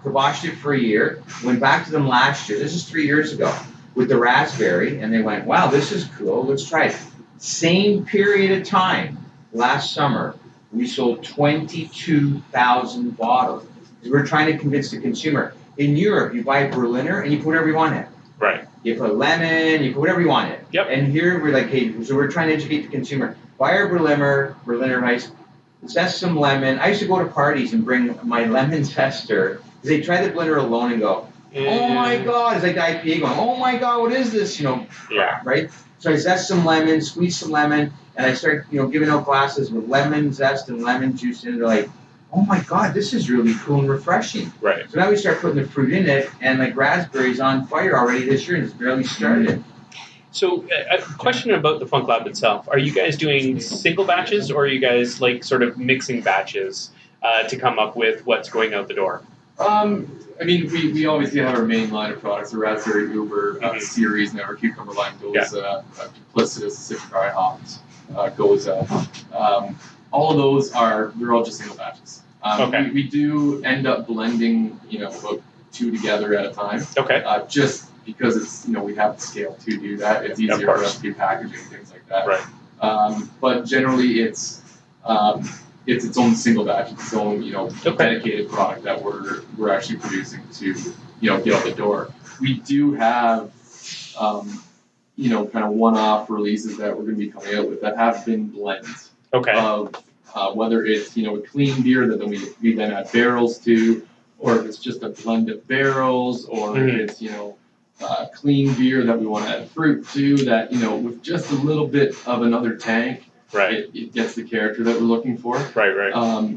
kiboshed it for a year. Went back to them last year. This is 3 years ago. With the raspberry, and they went, wow, this is cool, let's try it. Same period of time, last summer, we sold 22,000 bottles. We're trying to convince the consumer. In Europe, you buy a Berliner and you put whatever you want in it.
Right.
You put lemon, you put whatever you want in it.
Yep.
And here we're like, hey, so we're trying to educate the consumer. Buy our Berliner ice, zest some lemon. I used to go to parties and bring my lemon zester. They try the blender alone and go, oh my God, it's like the IPA going, oh my God, what is this?
Yeah.
Right? So I zest some lemon, squeeze some lemon, and I start, giving out glasses with lemon zest and lemon juice in it. They're like, oh my God, this is really cool and refreshing.
Right.
So now we start putting the fruit in it, and like raspberries on fire already this year, and it's barely started.
So a question about the Funk Lab itself. Are you guys doing single batches, or are you guys sort of mixing batches to come up with what's going out the door?
I mean, we obviously have our main line of products, the Raspberry Uber series, and our Cucumber Lime Goza, Duplicitous, Citric Rye Hops, Goza. All of those they're all just single batches.
Okay.
We do end up blending, about 2 together at a time.
Okay.
Just because it's, we have the scale to do that. It's easier for us to do packaging, things like that.
Right.
But generally it's its own single batch, its own, dedicated product that we're actually producing to, get out the door. We do have, kind of one-off releases that we're going to be coming out with that have been blends.
Okay.
Of whether it's, a clean beer that then we then add barrels to, or if it's just a blend of barrels, or if it's, clean beer that we want to add fruit to, that, with just a little bit of another tank,
right.
It gets the character that we're looking for.
Right.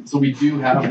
So we do have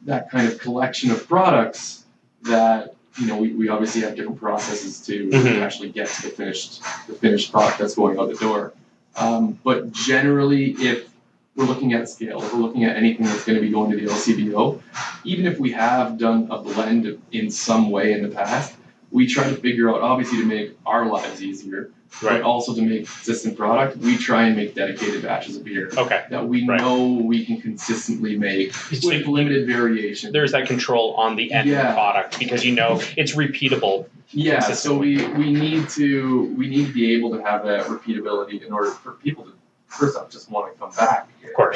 that kind of collection of products that, we obviously have different processes to actually get to the finished product that's going out the door. But generally, if we're looking at scale, if we're looking at anything that's going to be going to the LCBO, even if we have done a blend in some way in the past, we try to figure out, obviously, to make our lives easier, but also to make consistent product, we try and make dedicated batches of beer that we know we can consistently make with limited variation.
There's that control on the end product because it's repeatable.
Yeah, so we need to be able to have that repeatability in order for people to first off just want to come back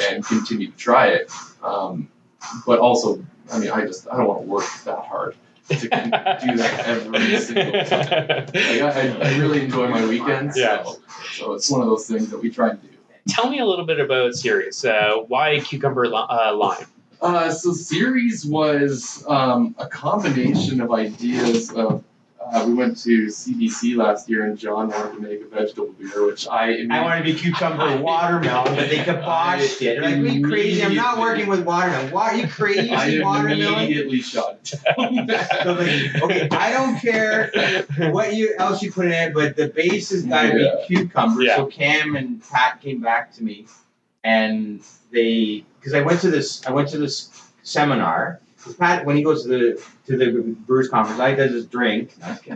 and continue to try it. But also, I mean, I don't want to work that hard to do that every single time. I really enjoy my weekends, so it's one of those things that we try to do.
Tell me a little bit about Ceres. Why Cucumber Lime?
So Ceres was a combination of ideas of we went to CBC last year, and John wanted to make a vegetable beer, which
I wanted to be cucumber watermelon, but they kiboshed it. They're like, are you crazy? I'm not working with watermelon. Why are you crazy,
I
watermelon?
immediately shot it.
So like, okay, I don't care what else you put in it, but the base has got to be cucumber.
Yeah.
So Cam and Pat came back to me, and because I went to this seminar. Pat, when he goes to the Brewers Conference, all he does is drink. No, he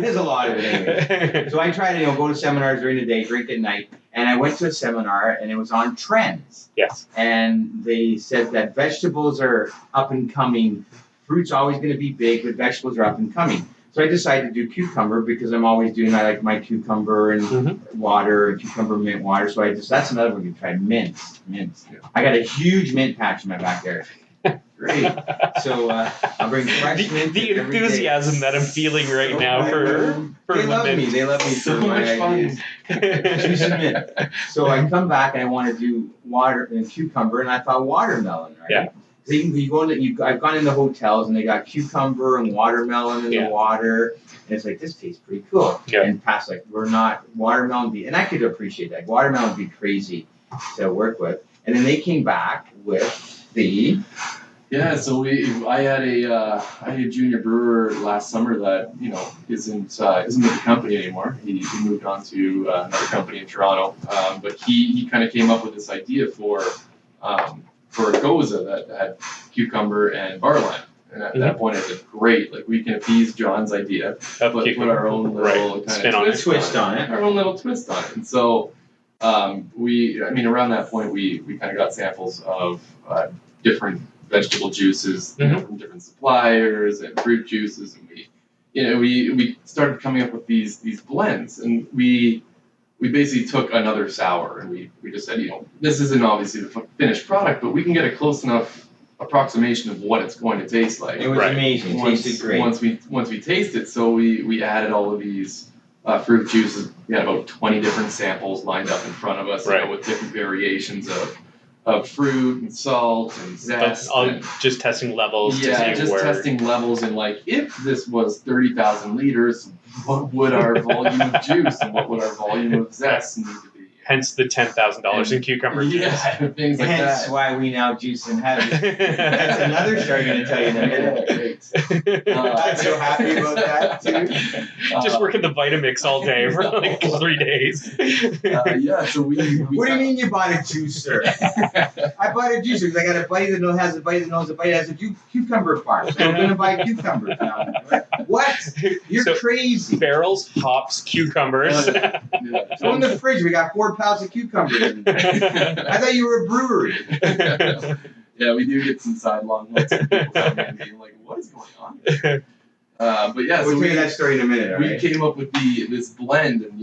does a lot of it anyway. So I try to go to seminars during the day, drink at night. And I went to a seminar, and it was on trends.
Yes.
And they said that vegetables are up and coming. Fruit's always going to be big, but vegetables are up and coming. So I decided to do cucumber because I like my cucumber and water, and cucumber mint water. So that's another one you try, mint. I got a huge mint patch in my backyard. Great. So I'll bring fresh mint.
The enthusiasm that I'm feeling right now for
they love
mint.
me. They love me
So
for my
much fun.
ideas. Juice and mint. So I come back and I want to do water and cucumber, and I thought watermelon, right?
Yeah.
So I've gone into hotels and they got cucumber and watermelon in the water, and it's like, this tastes pretty cool.
Yeah.
And Pat's like, we're not watermelon, and I could appreciate that. Watermelon would be crazy to work with. And then they came back with the.
Yeah, so I had a junior brewer last summer that isn't with the company anymore. He moved on to another company in Toronto, but he kind of came up with this idea for a goza that had cucumber and barley. And at that point, I said, great, like we can appease John's idea, but put our own little kind of
twist on it.
Our own little twist on it. And so around that point, we kind of got samples of different vegetable juices from different suppliers and fruit juices, and we started coming up with these blends, and we basically took another sour and we just said, this isn't obviously the finished product, but we can get a close enough approximation of what it's going to taste like.
It was amazing. It tasted great.
Once we tasted, so we added all of these fruit juices. We had about 20 different samples lined up in front of us, with different variations of fruit and salt and zest.
Just testing levels to see where.
Testing levels, and like, if this was 30,000 liters, what would our volume of juice and what would our volume of zest need to be?
Hence the $10,000 in cucumber juice.
Yeah, things like
Hence
that.
why we now juice in heaven. That's another story I'm going to tell you in a minute. I'm so happy about that too.
Just working the Vitamix all day for like 3 days.
So we
what do you mean you bought a juicer? I bought a juicer because I got a buddy that has a buddy that knows a buddy that has a cucumber farm. So I'm going to buy cucumbers now. What? You're crazy.
Barrels, hops, cucumbers.
Go in the fridge. We got 4 pounds of cucumbers in there. I thought you were a brewery.
Yeah, we do get some sidelong looks from people coming in and being like, what is going on? But yeah,
we'll tell you that story in a minute.
We came up with this blend, and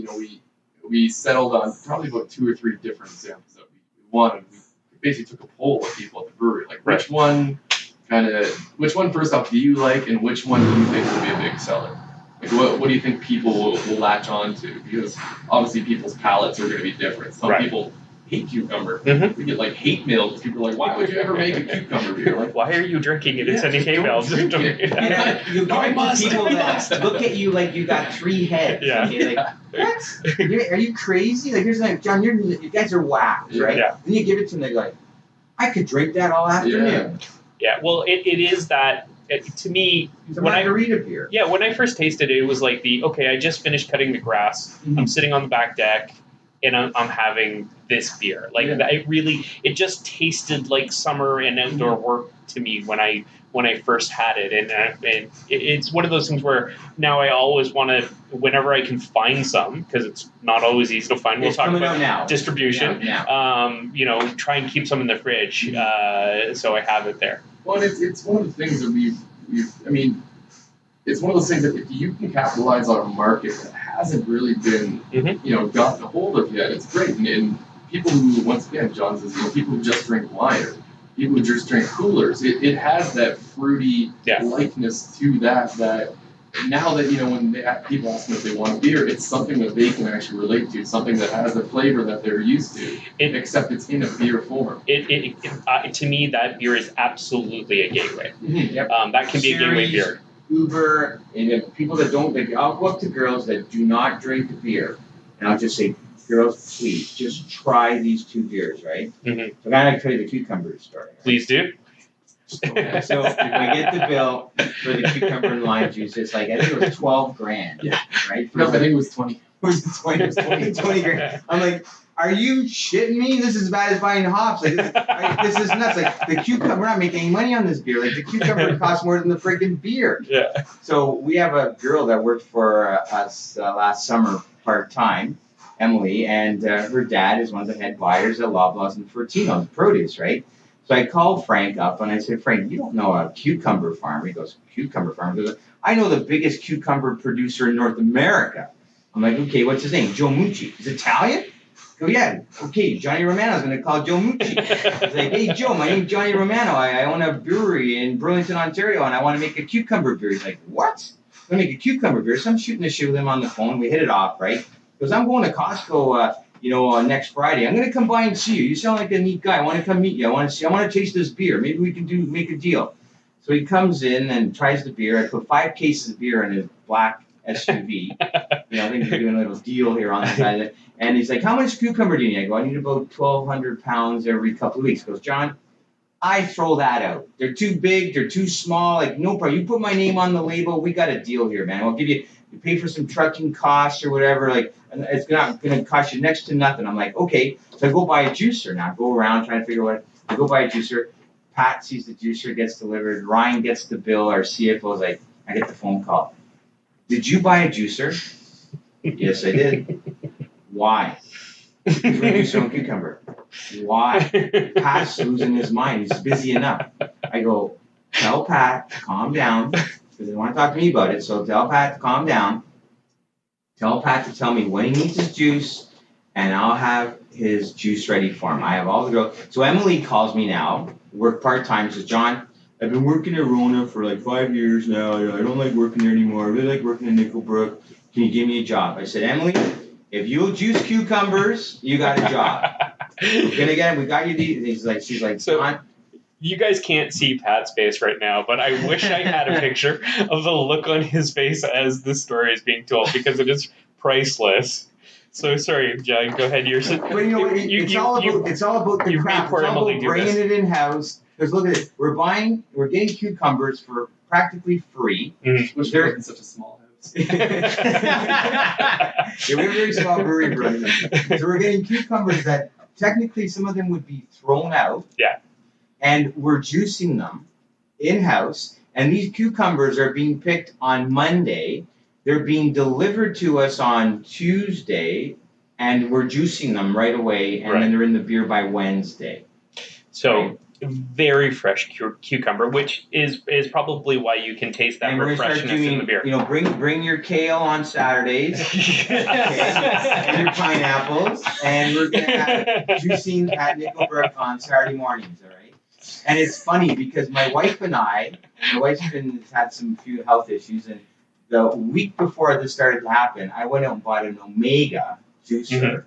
we settled on probably about 2 or 3 different samples that we wanted. We basically took a poll of people at the brewery, like which one first off do you like, and which one do you think will be a big seller? Like, what do you think people will latch on to? Because obviously people's palates are going to be different. Some people hate cucumber. We get like hate mail because people are like, why would you ever make a cucumber beer? Like,
why are you drinking it and sending hate mails?
You give it to people that look at you like you got 3 heads.
Yeah.
Okay, like, what? Are you crazy? Like, here's like, John, you guys are whacked, right?
Yeah.
Then you give it to them, they're like, I could drink that all afternoon.
Yeah, well, it is that. To me,
it's a margarita beer.
Yeah, when I first tasted it, it was like I just finished cutting the grass. I'm sitting on the back deck, and I'm having this beer. Like it just tasted like summer and outdoor work to me when I first had it, and it's one of those things where now I always want to, whenever I can find some, because it's not always easy to find. We'll talk about distribution. Try and keep some in the fridge, so I have it there.
Well, it's one of the things that it's one of those things that if you can capitalize on a market that hasn't really been, gotten a hold of yet, it's great. And people who, once again, John says, people who just drink wine or people who just drink coolers, it has that fruity likeness to that now that, when people ask them if they want a beer, it's something that they can actually relate to, something that has a flavor that they're used to, except it's in a beer form.
To me, that beer is absolutely a gateway.
Yep.
That can be a gateway beer.
Uber, and if people that don't, like, I'll go up to girls that do not drink beer, and I'll just say, girls, please, just try these 2 beers, right?
Mhm.
So I'm gonna tell you the cucumber story. Right?
Please do.
So if I get the bill for the cucumber and lime juice, it's like, I think it was 12 grand,
Yeah.
right?
No, I think it was 20.
It was 20 grand. I'm like, are you shitting me? This is as bad as buying hops. Like, this is nuts. Like, the cucumber, we're not making any money on this beer. Like, the cucumber costs more than the freaking beer.
Yeah.
So we have a girl that worked for us last summer part-time, Emily, and her dad is one of the head buyers at Loblaws and Fortino's produce, right? So I called Frank up and I said, Frank, you don't know a cucumber farm. He goes, cucumber farm? He goes, I know the biggest cucumber producer in North America. I'm like, okay, what's his name? Joe Mucci. He's Italian? I go, yeah. Okay, Johnny Romano's going to call Joe Mucci. He's like, hey, Joe, my name's Johnny Romano. I own a brewery in Burlington, Ontario, and I want to make a cucumber beer. He's like, what? I'm going to make a cucumber beer. So I'm shooting the shit with him on the phone. We hit it off, right? Because I'm going to Costco, next Friday. I'm going to come by and see you. You sound like a neat guy. I want to come meet you. I want to taste this beer. Maybe we can make a deal. So he comes in and tries the beer. I put 5 cases of beer in his black SUV. I think we're doing a little deal here on the side of it. And he's like, how much cucumber do you need? I go, I need about 1,200 pounds every couple of weeks. He goes, John, I throw that out. They're too big. They're too small. Like, no problem. You put my name on the label. We got a deal here, man. I'll give you pay for some trucking costs or whatever. Like, it's not going to cost you next to nothing. I'm like, okay. So I go buy a juicer now. Go around trying to figure out what. I go buy a juicer. Pat sees the juicer, gets delivered. Ryan gets the bill. Our CFO is like, I get the phone call. Did you buy a juicer? Yes, I did. Why? Because we're going to do some cucumber. Why? Pat's losing his mind. He's busy enough. I go, tell Pat to calm down, because they want to talk to me about it. So tell Pat to calm down. Tell Pat to tell me when he needs his juice, and I'll have his juice ready for him. I have all the girls. So Emily calls me now, work part-time, says, John, I've been working at Rona for like 5 years now. I don't like working there anymore. I really like working at Nickel Brook. Can you give me a job? I said, Emily, if you'll juice cucumbers, you got a job. We're gonna get him. We got you these. She's like,
so
John.
You guys can't see Pat's face right now, but I wish I had a picture of the look on his face as the story is being told, because it is priceless. So sorry, John. Go ahead.
But you know what? It's all about the craft. It's all about bringing it in house. Because look at it. We're getting cucumbers for practically free.
Which they're in such a small house.
Yeah, we have a very small brewery, brother. So we're getting cucumbers that technically some of them would be thrown out.
Yeah.
And we're juicing them in-house. And these cucumbers are being picked on Monday. They're being delivered to us on Tuesday, and we're juicing them right away, and then they're in the beer by Wednesday.
So very fresh cucumber, which is probably why you can taste that refreshness in the beer.
Bring your kale on Saturdays, and your pineapples, and we're gonna have juicing at Nickel Brook on Saturday mornings. All right. And it's funny because my wife's had some few health issues, and the week before this started to happen, I went out and bought an Omega juicer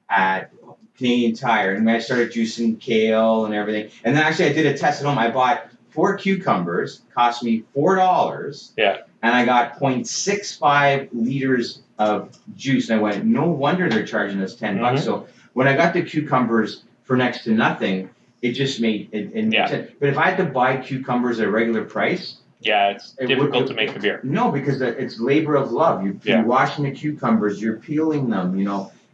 at Canadian Tire, and I started juicing kale and everything. And then actually I did a test at home. I bought 4 cucumbers, cost me $4.
Yeah.
And I got 0.65 liters of juice. And I went, no wonder they're charging us $10. So when I got the cucumbers for next to nothing, it just made it made sense. But if I had to buy cucumbers at a regular price,
it's difficult to make the beer.
No, because it's labor of love. You're washing the cucumbers, you're peeling them.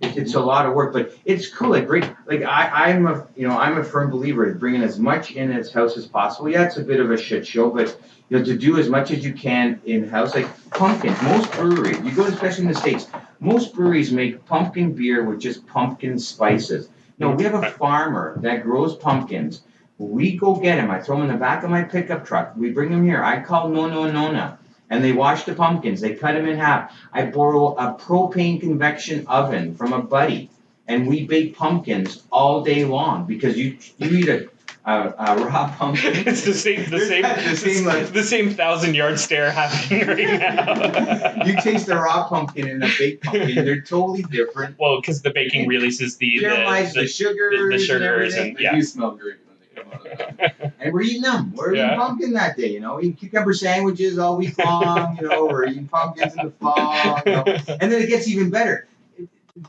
It's a lot of work, but it's cool. I'm a firm believer in bringing as much in as house as possible. Yeah, it's a bit of a shit show, but to do as much as you can in house. Like pumpkin, most breweries, you go especially in the States, most breweries make pumpkin beer with just pumpkin spices. No, we have a farmer that grows pumpkins. We go get them. I throw them in the back of my pickup truck. We bring them here. I call Nona and Nona. And they wash the pumpkins. They cut them in half. I borrow a propane convection oven from a buddy. And we bake pumpkins all day long. Because you eat a raw pumpkin.
It's the same 1,000-yard stare happening right now.
You taste the raw pumpkin and a baked pumpkin. They're totally different.
Well, because the baking releases the
sugars.
the sugars and
They do smell great when they come out of that.
And we're eating them. We're eating
Yeah.
pumpkin that day, eating cucumber sandwiches all week long, we're eating pumpkins in the fall, And then it gets even better.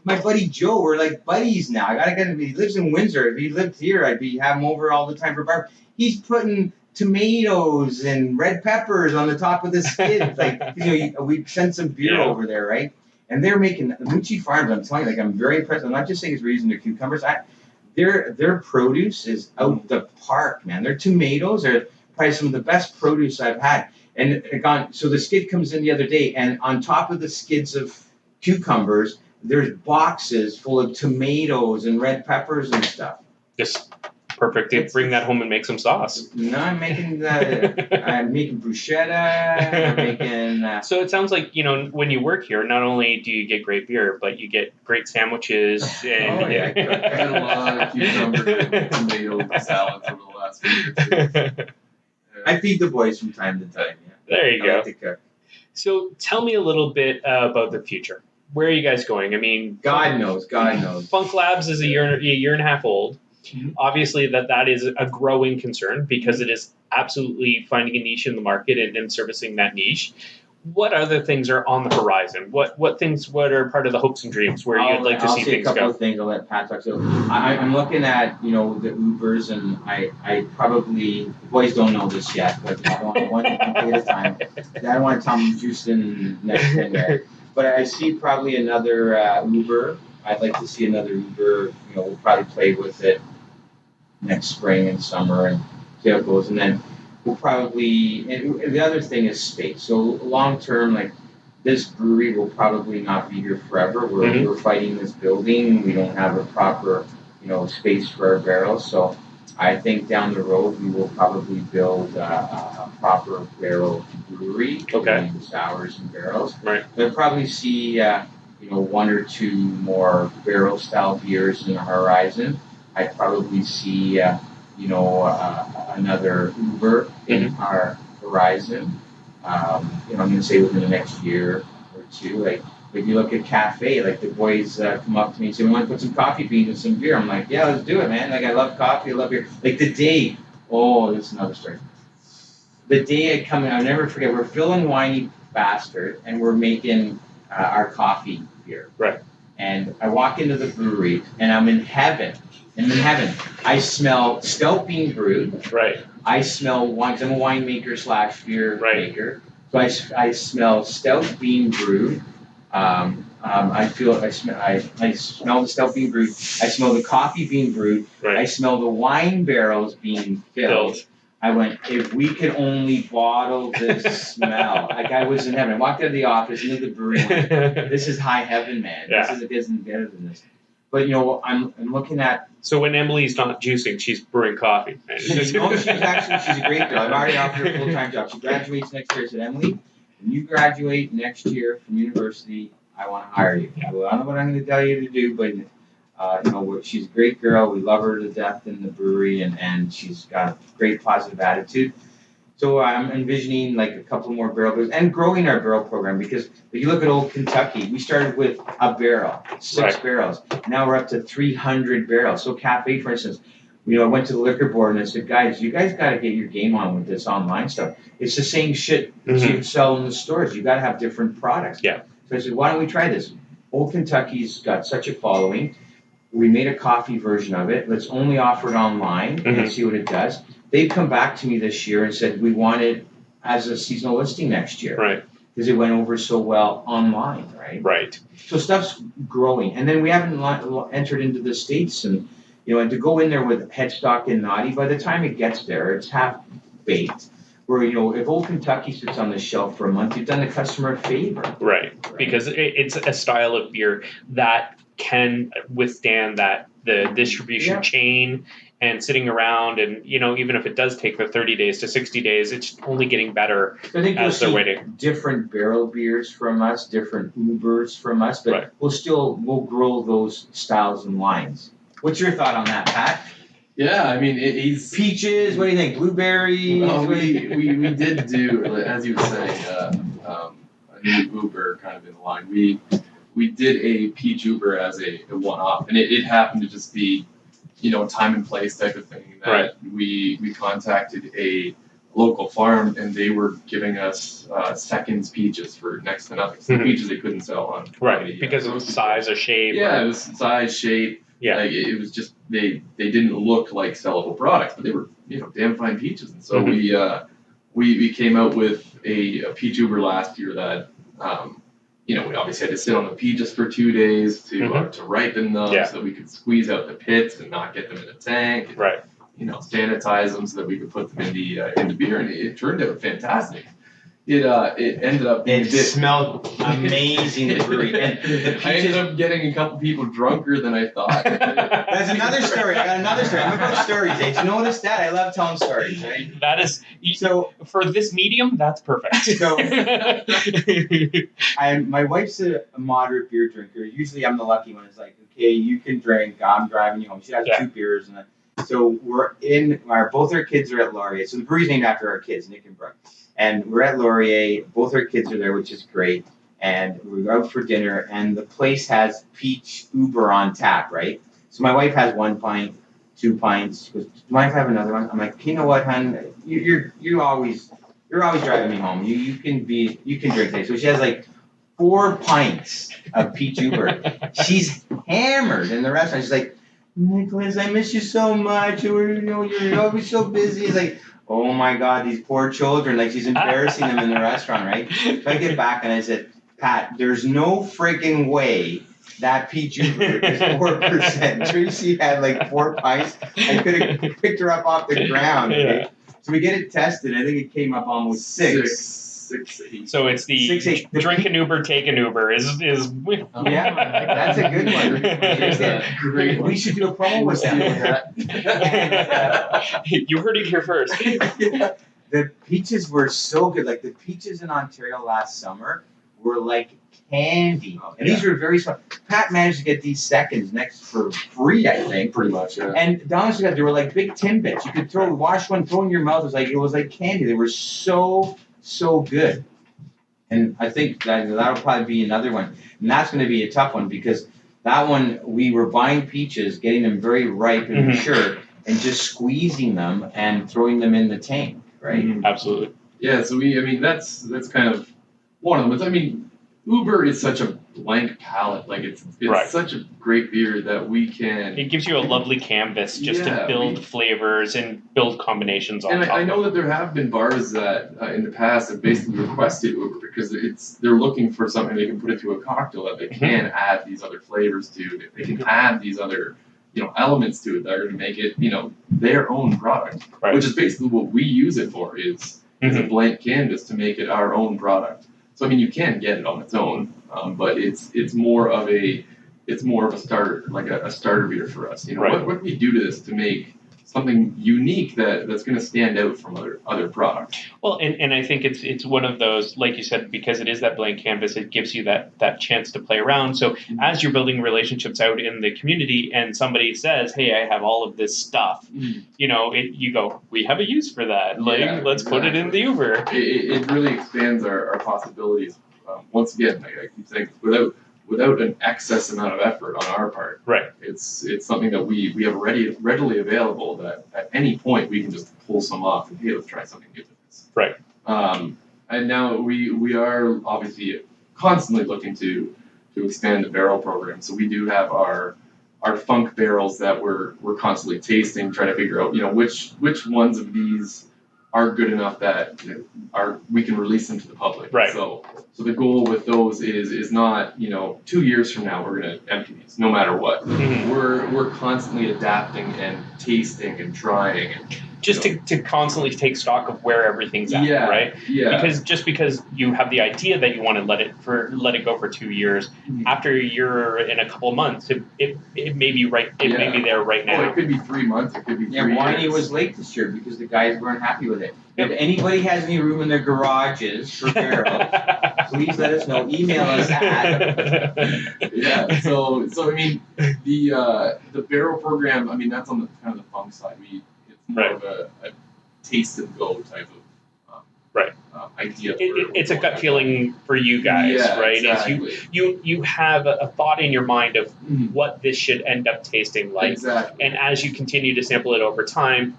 My buddy Joe, we're like buddies now. I gotta get him. He lives in Windsor. If he lived here, I'd have him over all the time for barbecue. He's putting tomatoes and red peppers on the top of the skid. We sent some beer over there, right? And they're making Mucci Farms. I'm telling you, I'm very impressed. I'm not just saying it's using their cucumbers. Their produce is out the park, man. Their tomatoes are probably some of the best produce I've had. And so the skid comes in the other day, and on top of the skids of cucumbers, there's boxes full of tomatoes and red peppers and stuff.
Just perfect. They bring that home and make some sauce.
No, I'm making bruschetta. I'm making.
So it sounds like when you work here, not only do you get great beer, but you get great sandwiches. And,
I had a lot of cucumber and tomato salads over the last week or two.
I feed the boys from time to time. Yeah.
There you
I
go.
like to cook.
So tell me a little bit about the future. Where are you guys going? I mean,
God knows.
Funk Labs is a year and a half old.
Mm-hmm.
Obviously, that is a growing concern because it is absolutely finding a niche in the market and servicing that niche. What other things are on the horizon? What are part of the hopes and dreams where you'd like to see things
I'll say a couple
go?
of things. I'll let Pat talk. So I'm looking at the Ubers, and I probably the boys don't know this yet, but I don't want one at a time. I don't want to tell them Houston next thing. But I see probably another Uber. I'd like to see another Uber. We'll probably play with it next spring and summer and see how it goes. And then we'll probably, and the other thing is space. So long term, this brewery will probably not be here forever. We're fighting this building. We don't have a proper, space for our barrels. So I think down the road we will probably build a proper barrel brewery.
Okay.
With sours and barrels.
Right.
We'll probably see, one or two more barrel style beers in the horizon. I'd probably see, another Uber in our horizon. I'm going to say within the next year or two. If you look at cafe, the boys come up to me and say, "We want to put some coffee beans and some beer." I'm like, "Yeah, let's do it, man. I love coffee, I love beer." The day, this is another story. The day I come in, I'll never forget. We're filling Whiny Bastard, and we're making our coffee beer.
Right.
And I walk into the brewery, and I'm in heaven. I smell stout being brewed.
Right.
I smell wine, because I'm a winemaker / beer maker. So I smell stout being brewed. I smell the stout being brewed. I smell the coffee being brewed.
Right.
I smell the wine barrels being filled. I went, if we could only bottle this smell. I was in heaven. I walked out of the office into the brewery. This is high heaven, man.
Yeah.
It isn't better than this. But I'm looking at.
So when Emily's not juicing, she's brewing coffee.
She's a great girl. I've already offered her a full-time job. She graduates next year. I said, "Emily, when you graduate next year from university, I want to hire you." Well, I don't know what I'm going to tell you to do, but she's a great girl. We love her to death in the brewery, and she's got a great positive attitude. So I'm envisioning a couple more barrel beers and growing our barrel program, because if you look at Old Kentucky, we started with a barrel, 6 barrels. Now we're up to 300 barrels. So cafe, for instance, I went to the liquor board and I said, "Guys, you guys got to get your game on with this online stuff. It's the same shit you sell in the stores. You got to have different products."
Yeah.
So I said, "Why don't we try this? Old Kentucky's got such a following. We made a coffee version of it. Let's only offer it online and see what it does." They've come back to me this year and said, "We want it as a seasonal listing next year."
Right.
Because it went over so well online, right?
Right.
So stuff's growing. And then we haven't entered into the States, and to go in there with headstock and naughty, by the time it gets there, it's half baked. Where, if Old Kentucky sits on the shelf for a month, you've done the customer a favor.
Right. Because it's a style of beer that can withstand the distribution chain and sitting around, and even if it does take the 30 days to 60 days, it's only getting better.
I think
as they're waiting.
Different barrel beers from us, different Ubers from us, but we'll grow those styles and lines. What's your thought on that, Pat?
Yeah, I mean, he's
peaches. What do you think? Blueberries?
Well, we did do, as you were saying, a new Uber kind of in the line. We did a peach Uber as a one-off, and it happened to just be time and place type of thing. That
Right.
we contacted a local farm, and they were giving us seconds peaches for next to nothing. So
Mhm.
peaches they couldn't sell on.
Right, because of size or shape.
Yeah,
or-
it was size, shape.
Yeah.
Like, it was just they didn't look like sellable products, but they were damn fine peaches. And so
Mhm.
we came out with a peach uber last year that we obviously had to sit on the peaches for 2 days to ripen them,
Yeah.
so that we could squeeze out the pits and not get them in a tank. And,
Right.
sanitize them so that we could put them in the beer, and it turned out fantastic. It ended up being
It smelled amazing, the brewery. And the
I ended
peaches,
up getting a couple people drunker than I thought.
that's another story. I got another story. I'm about stories, Dave. You notice that? I love telling stories, right?
That is
So,
for this medium. That's perfect.
So- my wife's a moderate beer drinker. Usually I'm the lucky one. It's like, okay, you can drink. I'm driving you home. She has
Yeah.
2 beers. So we're both our kids are at Laurier. So the brewery's named after our kids, Nickel Brook. And we're at Laurier. Both our kids are there, which is great. And we're out for dinner, and the place has peach uber on tap, right? So my wife has 1 pint, 2 pints. She goes, "Do you mind if I have another one?" I'm like, "You know what, hon? You're always driving me home. You can drink today." So she has like 4 pints of peach uber. She's hammered in the restaurant. She's like, "Nicholas, I miss you so much. You're always so busy." It's like, oh my God, these poor children. Like, she's embarrassing them in the restaurant, right? So I get back and I said, "Pat, there's no freaking way that peach uber is 4%. Tracy had like 4 pints. I could have picked her up off the ground. Okay?
Yeah.
So we get it tested. I think it came up almost 6.
6, 8.
So it's the
6, 8.
drink an Uber, take an Uber is
Yeah, that's a good one.
Great one.
We should do a promo with that.
You heard it here first.
The peaches were so good. Like, the peaches in Ontario last summer were like candy. And these were very small. Pat managed to get these seconds next for free, I think.
Pretty much, yeah.
And honestly, they were like big Timbits. You could wash one, throw in your mouth. It was like candy. They were so good. And I think that'll probably be another one. And that's going to be a tough one, because that one, we were buying peaches, getting them very ripe and
Mhm.
mature, and just squeezing them and throwing them in the tank, right?
Absolutely.
Yeah, so that's kind of one of them. But I mean, Uber is such a blank palette. Like, it's
Right.
such a great beer that we can.
It gives you a lovely canvas just to
Yeah,
build flavors and build combinations on
And
top
I know
of.
that there have been bars that in the past have basically requested Uber because they're looking for something they can put into a cocktail that they can add these other flavors to. They can add these other elements to it that are going to make it their own product,
Right.
which is basically what we use it for. Is a
Mhm.
blank canvas to make it our own product. So I mean, you can get it on its own, but it's more of a starter, like a starter beer for us.
Right.
What do we do to this to make something unique that's going to stand out from other products?
Well, and I think it's one of those, like you said, because it is that blank canvas, it gives you that chance to play around. So as you're building relationships out in the community, and somebody says, "Hey, I have all of this stuff," you go, "We have a use for that. Like,
Yeah,
let's put it in the
exactly.
Uber."
It really expands our possibilities. Once again, I keep saying, without an excess amount of effort on our part.
Right.
It's something that we have readily available that at any point we can just pull some off and, hey, let's try something new with this.
Right.
And now we are obviously constantly looking to expand the barrel program. So we do have our funk barrels that we're constantly tasting, trying to figure out which ones of these are good enough that we can release them to the public.
Right.
So the goal with those is not 2 years from now we're gonna empty these no matter what.
Mhm.
We're constantly adapting and tasting and trying and
Just to constantly take stock of where everything's at,
yeah,
right?
Yeah.
Because you have the idea that you want to let it go for 2 years.
Mhm.
After a year and a couple of months, it may be right. It may be there right
Well,
now.
it could be 3 months. It could be 3
Yeah,
years.
Winey was late this year because the guys weren't happy with it. If anybody has any room in their garages for barrels, please let us know. Email us at.
Yeah. So I mean, the barrel program. I mean, that's on the kind of the funk side. It's more
Right.
of a taste and go type of
Right.
Idea.
It's a gut feeling for you guys,
Yeah,
right?
Exactly.
You have a thought in your mind of
Mhm.
what this should end up tasting like,
Exactly.
and as you continue to sample it over time,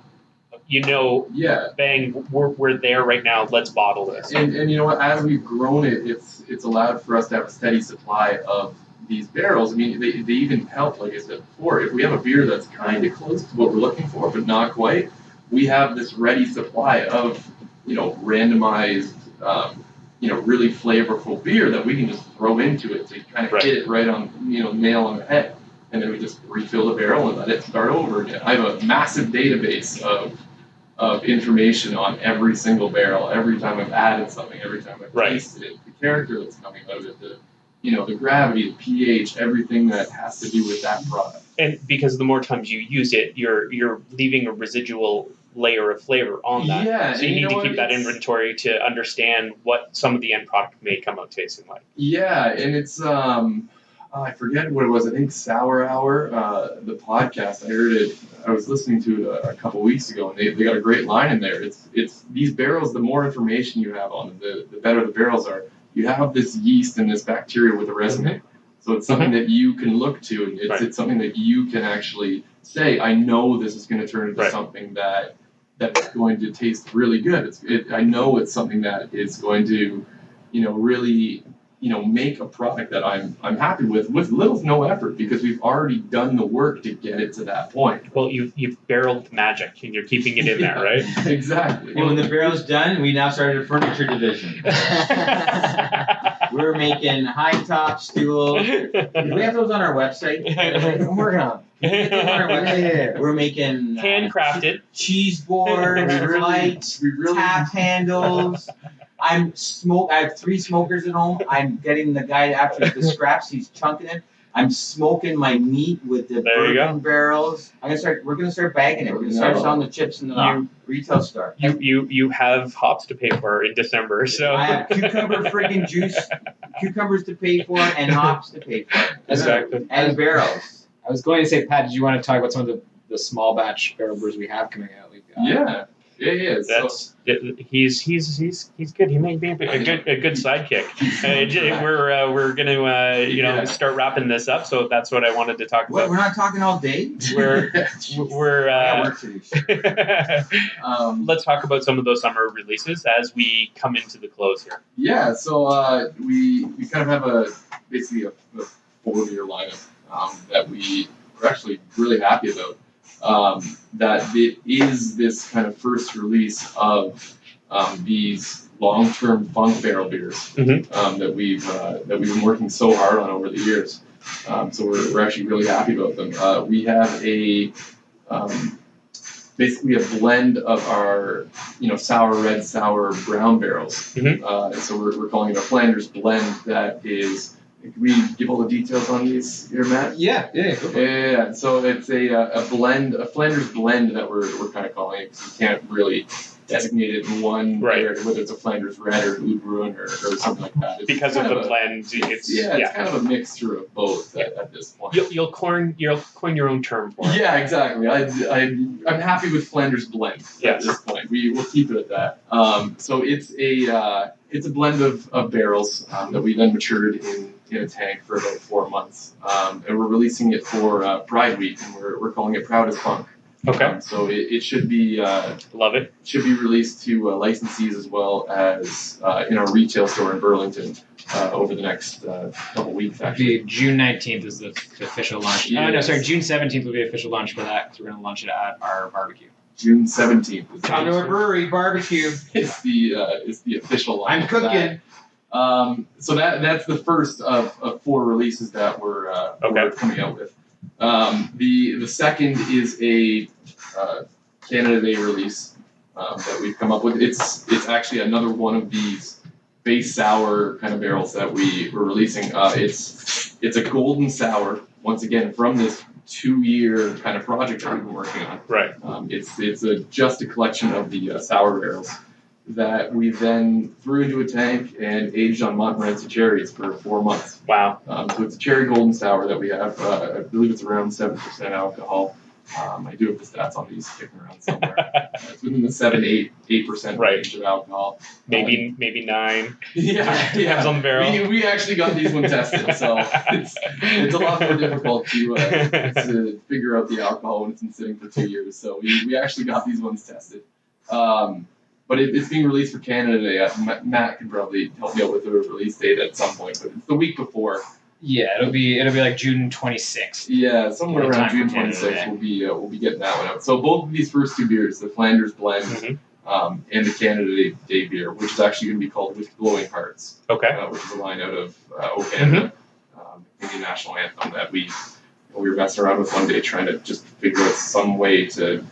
Yeah.
bang, we're there right now. Let's bottle this.
And you know what? As we've grown it, it's allowed for us to have a steady supply of these barrels. I mean, they even help, like I said before, if we have a beer that's kind of close to what we're looking for, but not quite, we have this ready supply of, randomized, really flavorful beer that we can just throw into it to kind of hit it right on, nail on the head. And then we just refill the barrel and let it start over again. I have a massive database of information on every single barrel, every time I've added something, every time I've tasted it, the character that's coming out of it, the gravity, the pH, everything that has to do with that product.
And because the more times you use it, you're leaving a residual layer of flavor on that.
Yeah,
so you need to keep that inventory to understand what some of the end product may come out tasting like.
Yeah, and it's I forget what it was. I think Sour Hour, the podcast. I heard it. I was listening to it a couple weeks ago, and they got a great line in there. It's these barrels. The more information you have on them, the better the barrels are. You have this yeast and this bacteria with a resume, so it's something that you can look to, and it's something that you can actually say, I know this is going to turn into something that's going to taste really good. I know it's something that is going to, really, make a product that I'm happy with little to no effort, because we've already done the work to get it to that point.
Well, you've barreled magic, and you're keeping it in there, right?
Exactly.
And when the barrel's done, we now started a furniture division. We're making high top stools. Do we have those on our website?
I'm working on
Yeah. We're making
handcrafted
cheese boards, lights, tap handles. I have 3 smokers at home. I'm getting the guy after the scraps. He's chunking it. I'm smoking my meat with the bourbon barrels. We're gonna start bagging it. We're gonna start selling the chips in the retail store.
You have hops to pay for in December, so
I have cucumbers to pay for and hops to pay for.
Exactly.
And barrels.
I was going to say, Pat, did you want to talk about some of the small batch barrel brews we have coming out? We've got,
Yeah.
He's good. He may be a good sidekick. We're gonna start wrapping this up. So that's what I wanted to talk about.
We're not talking all day.
Let's talk about some of those summer releases as we come into the close here.
Yeah. So we kind of have basically a 4-year lineup that we're actually really happy about. That it is this kind of first release of these long-term funk barrel beers that we've been working so hard on over the years. So we're actually really happy about them. We have basically a blend of our sour red, sour brown barrels. So we're calling it a Flanders blend. That is. Can we give all the details on these here, Matt?
Yeah.
So it's a blend, a Flanders blend that we're kind of calling it, because you can't really designate it in one area, whether it's a Flanders red or Blue Bruin or something like that.
Because of the blend, it's
kind of a mixture of both at this point.
You'll coin your own term for it.
Yeah, exactly. I'm happy with Flanders blend at this point. We'll keep it at that. So it's a blend of barrels that we then matured in a tank for about 4 months, and we're releasing it for Pride Week, and we're calling it Proud as Funk.
Okay.
So it should be
love it.
Should be released to licensees as well as in our retail store in Burlington over the next couple weeks. Actually,
June 19th is the official launch.
Yes.
Oh no, sorry, June 17th will be the official launch for that, because we're going to launch it at our barbecue.
June 17th.
Outdoor Brewery barbecue.
It's the official launch.
I'm cooking.
So that's the first of 4 releases that we're coming out with. The second is a Canada Day release that we've come up with. It's actually another one of these base sour kind of barrels that we're releasing. It's a golden sour, once again, from this 2-year kind of project that we've been working on.
Right.
It's just a collection of the sour barrels that we then threw into a tank and aged on Montmorency cherries for 4 months.
Wow.
So it's a cherry golden sour that we have. I believe it's around 7% alcohol. I do have the stats on these kicking around somewhere. It's within the 7-8% range of alcohol.
Maybe 9.
Yeah,
Depends on the barrel.
We actually got these ones tested, so it's a lot more difficult to figure out the alcohol when it's been sitting for 2 years. So we actually got these ones tested. But it's being released for Canada today. Matt can probably help me out with the release date at some point, but it's the week before.
Yeah, it'll be like June 26th.
Yeah, somewhere
What a
around
time
June
for Canada
26th, we'll be getting that one out. So both of these first two beers, the Flanders Blend and the Canada Day beer, which is actually going to be called With Glowing Hearts,
Okay.
which is a line out of O Canada, Indian national anthem that we were messing around with one day, trying to just figure out some way to,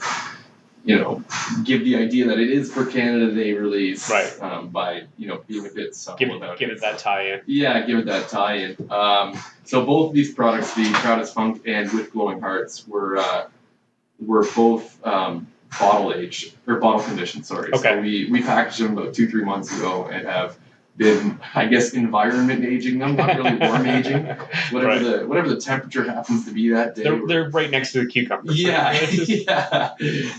give the idea that it is for Canada Day release,
Right.
By being a bit subtle about
Give it that tie-in.
Yeah, give it that tie-in. So both of these products, the Proudest Funk and With Glowing Hearts, were both bottle aged or bottle conditioned. Sorry.
Okay.
So we packaged them about 2-3 months ago and have been, I guess, environment aging them, not really warm aging. Whatever the temperature happens to be that day.
They're right next to the cucumbers.
Yeah, yeah.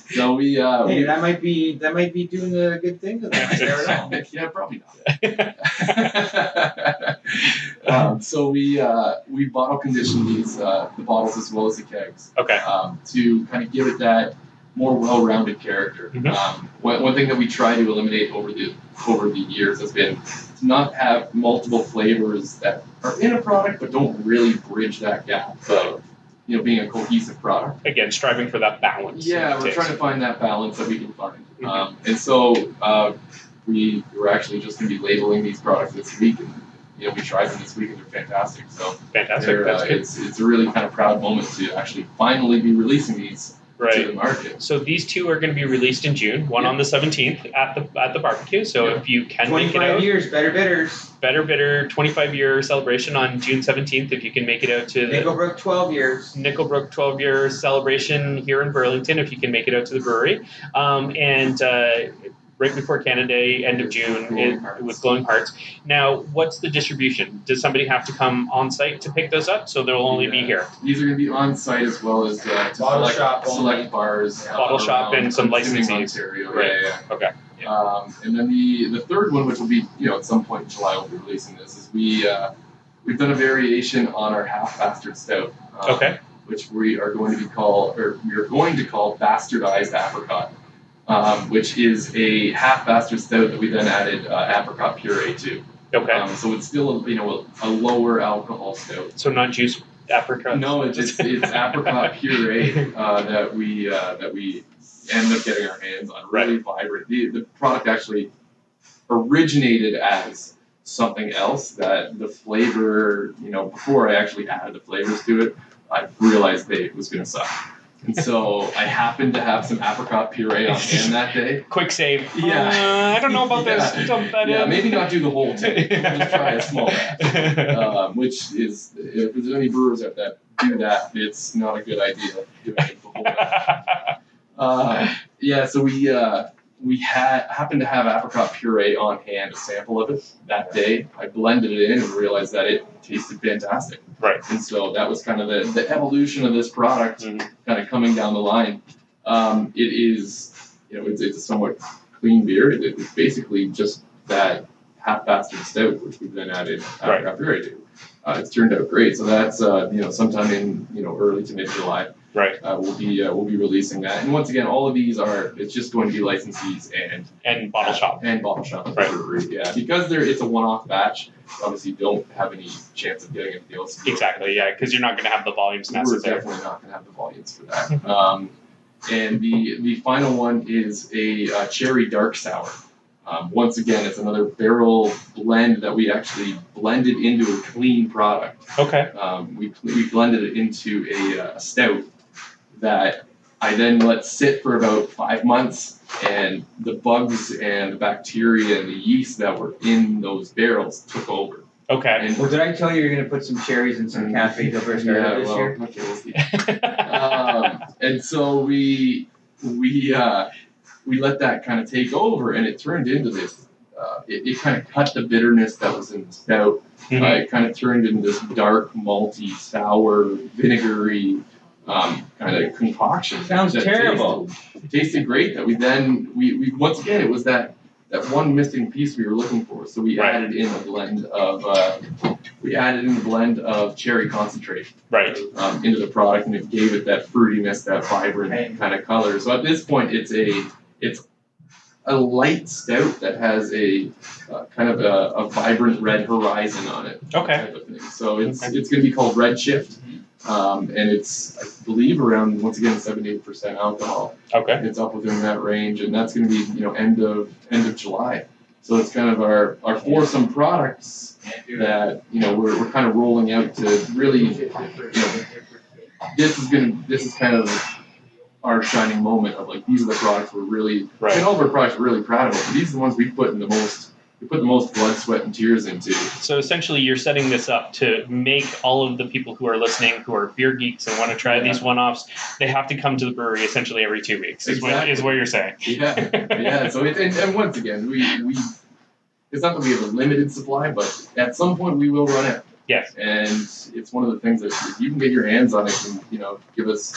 So we
Hey, that might be doing a good thing to them. I never know.
Yeah, probably not. So we bottle conditioned these the bottles as well as the kegs.
Okay.
To kind of give it that more well-rounded character. One thing that we try to eliminate over the years has been to not have multiple flavors that are in a product but don't really bridge that gap of being a cohesive product.
Again, striving for that balance.
Yeah, we're trying to find that balance that we can find. And so we were actually just going to be labeling these products this week, and we tried them this week, and they're fantastic. So
fantastic. That's good.
It's a really kind of proud moment to actually finally be releasing these to the market.
So these two are going to be released in June. One on the 17th at the barbecue. So if you can make it
25
out,
years, Better Bitters.
Better Bitter 25-year celebration on June 17th. If you can make it out to the
Nickel Brook 12 years.
Nickel Brook 12-year celebration here in Burlington, if you can make it out to the brewery, and right before Canada Day, end of June, with Glowing Hearts. Now, what's the distribution? Does somebody have to come on site to pick those up? So they'll only be here.
These are going to be on site as well as to select bars.
Bottle shop and some licensees.
Ontario.
Right.
Yeah.
Okay.
Yeah. And then the third one, which will be at some point in July, we'll be releasing this. Is we've done a variation on our Half Bastard Stout. Which we are going to call Bastardized Apricot. Which is a Half Bastard Stout that we then added apricot puree to.
Okay.
So it's still a lower alcohol stout.
So not juice apricot.
No, it's apricot puree that we end up getting our hands on. Really vibrant. The product actually originated as something else that the flavor. Before I actually added the flavors to it, I realized it was going to suck. And so I happened to have some apricot puree on hand that day.
Quick save.
Yeah.
I don't know about this. Dump that in.
Maybe not do the whole thing. We'll just try a small batch. Which is, if there's any brewers out there that do that, it's not a good idea doing it the whole batch. So we happened to have apricot puree on hand, a sample of it that day. I blended it in and realized that it tasted fantastic.
Right.
And so that was kind of the evolution of this product, kind of coming down the line. It is, it's a somewhat clean beer. It's basically just that Half Bastard Stout, which we've then added apricot puree to. It's turned out great. So that's sometime in early to mid July.
Right.
We'll be releasing that. And once again, all of these it's just going to be licensees and
bottle shop.
And bottle shop. Brewery. Yeah. Because it's a one-off batch, obviously don't have any chance of getting anything else.
Exactly, yeah, because you're not going to have the volumes necessary.
We're definitely not going to have the volumes for that. And the final one is a cherry dark sour. Once again, it's another barrel blend that we actually blended into a clean product.
Okay.
We blended it into a stout that I then let sit for about 5 months, and the bugs and the bacteria and the yeast that were in those barrels took over.
Okay.
And
Well, did I tell you you're going to put some cherries and some cafe filter this year?
Okay, we'll see. And so we let that kind of take over, and it turned into this. It kind of cut the bitterness that was in the stout. It kind of turned into this dark, malty, sour, vinegary, kind of concoction.
Sounds
that
terrible.
Tasted great. That we once again, it was that one missing piece we were looking for. So we
Right.
added in a blend of cherry concentrate
Right.
into the product, and it gave it that fruitiness, that vibrant kind of color. So at this point, it's a light stout that has a kind of a vibrant red horizon on it.
Okay.
Type of thing. So it's going to be called Red Shift, and it's, I believe, around, once again, 7 to 8% alcohol.
Okay.
It's up within that range, and that's going to be end of July. So it's kind of our foursome products that we're kind of rolling out to really, this is kind of our shining moment of like, these are the products we're really,
Right.
and all of our products we're really proud of, but these are the ones we put the most blood, sweat, and tears into.
So essentially, you're setting this up to make all of the people who are listening, who are beer geeks and want to try these one-offs, they have to come to the brewery essentially every 2 weeks. Is what you're saying.
Yeah. So and once again, we it's not that we have a limited supply, but at some point we will run out.
Yes.
And it's one of the things that if you can get your hands on it and give us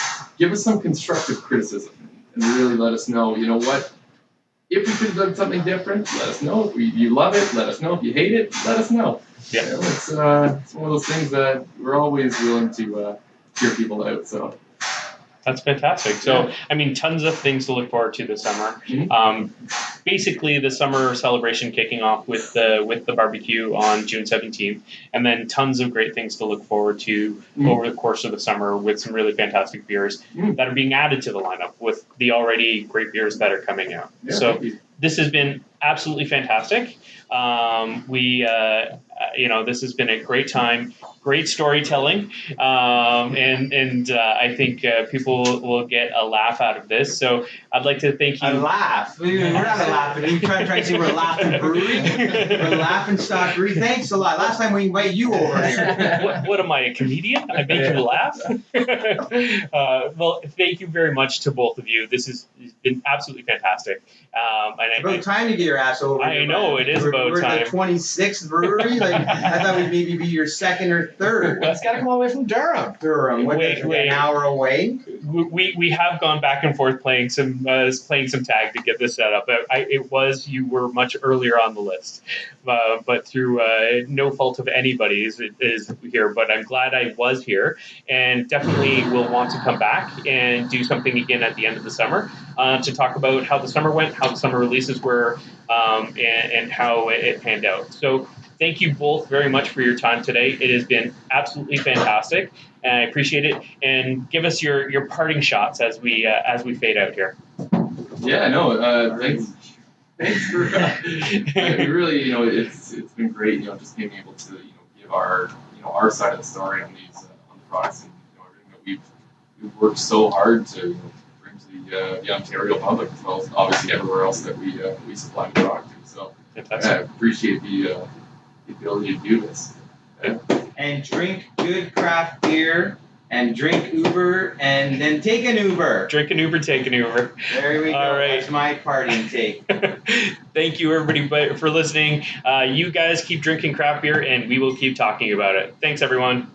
some constructive criticism and really let us know, what, if we could have done something different, let us know. If you love it, let us know. If you hate it, let us know.
Yeah.
It's one of those things that we're always willing to hear people out. So
That's fantastic. So, I mean, tons of things to look forward to this summer. Basically, the summer celebration kicking off with the barbecue on June 17th, and then tons of great things to look forward to over the course of the summer with some really fantastic beers that are being added to the lineup with the already great beers that are coming out.
Yeah,
So, this has been absolutely fantastic. This has been a great time, great storytelling, and I think people will get a laugh out of this. So I'd like to thank you.
A laugh? We're not laughing. You trying to say we're a laughing brewery? We're a laughing stock brewery. Thanks a lot. Last time we invited you over here.
What am I, a comedian? I make you laugh? Well, thank you very much to both of you. This has been absolutely fantastic.
It's about time you get your ass over here.
I know, it is about time.
We're the 26th brewery. I thought we'd maybe be your second or third.
Well, it's got to come all the way from Durham.
Wait, an hour away?
We have gone back and forth playing some tag to get this set up. You were much earlier on the list, but through no fault of anybody's is here. But I'm glad I was here, and definitely will want to come back and do something again at the end of the summer to talk about how the summer went, how the summer releases were, and how it panned out. So thank you both very much for your time today. It has been absolutely fantastic, and I appreciate it. And give us your parting shots as we fade out here.
Yeah, no, thanks for really, it's been great, just being able to, give our side of the story on these on the products and everything that we've worked so hard to bring to the Ontario public, as well as obviously everywhere else that we supply the product to. So I appreciate the ability to do this. Yeah.
And drink good craft beer, and drink Uber, and then take an Uber.
Drink an Uber, take an Uber.
There we go.
All right.
That's my parting take.
Thank you, everybody, for listening. You guys keep drinking craft beer, and we will keep talking about it. Thanks, everyone.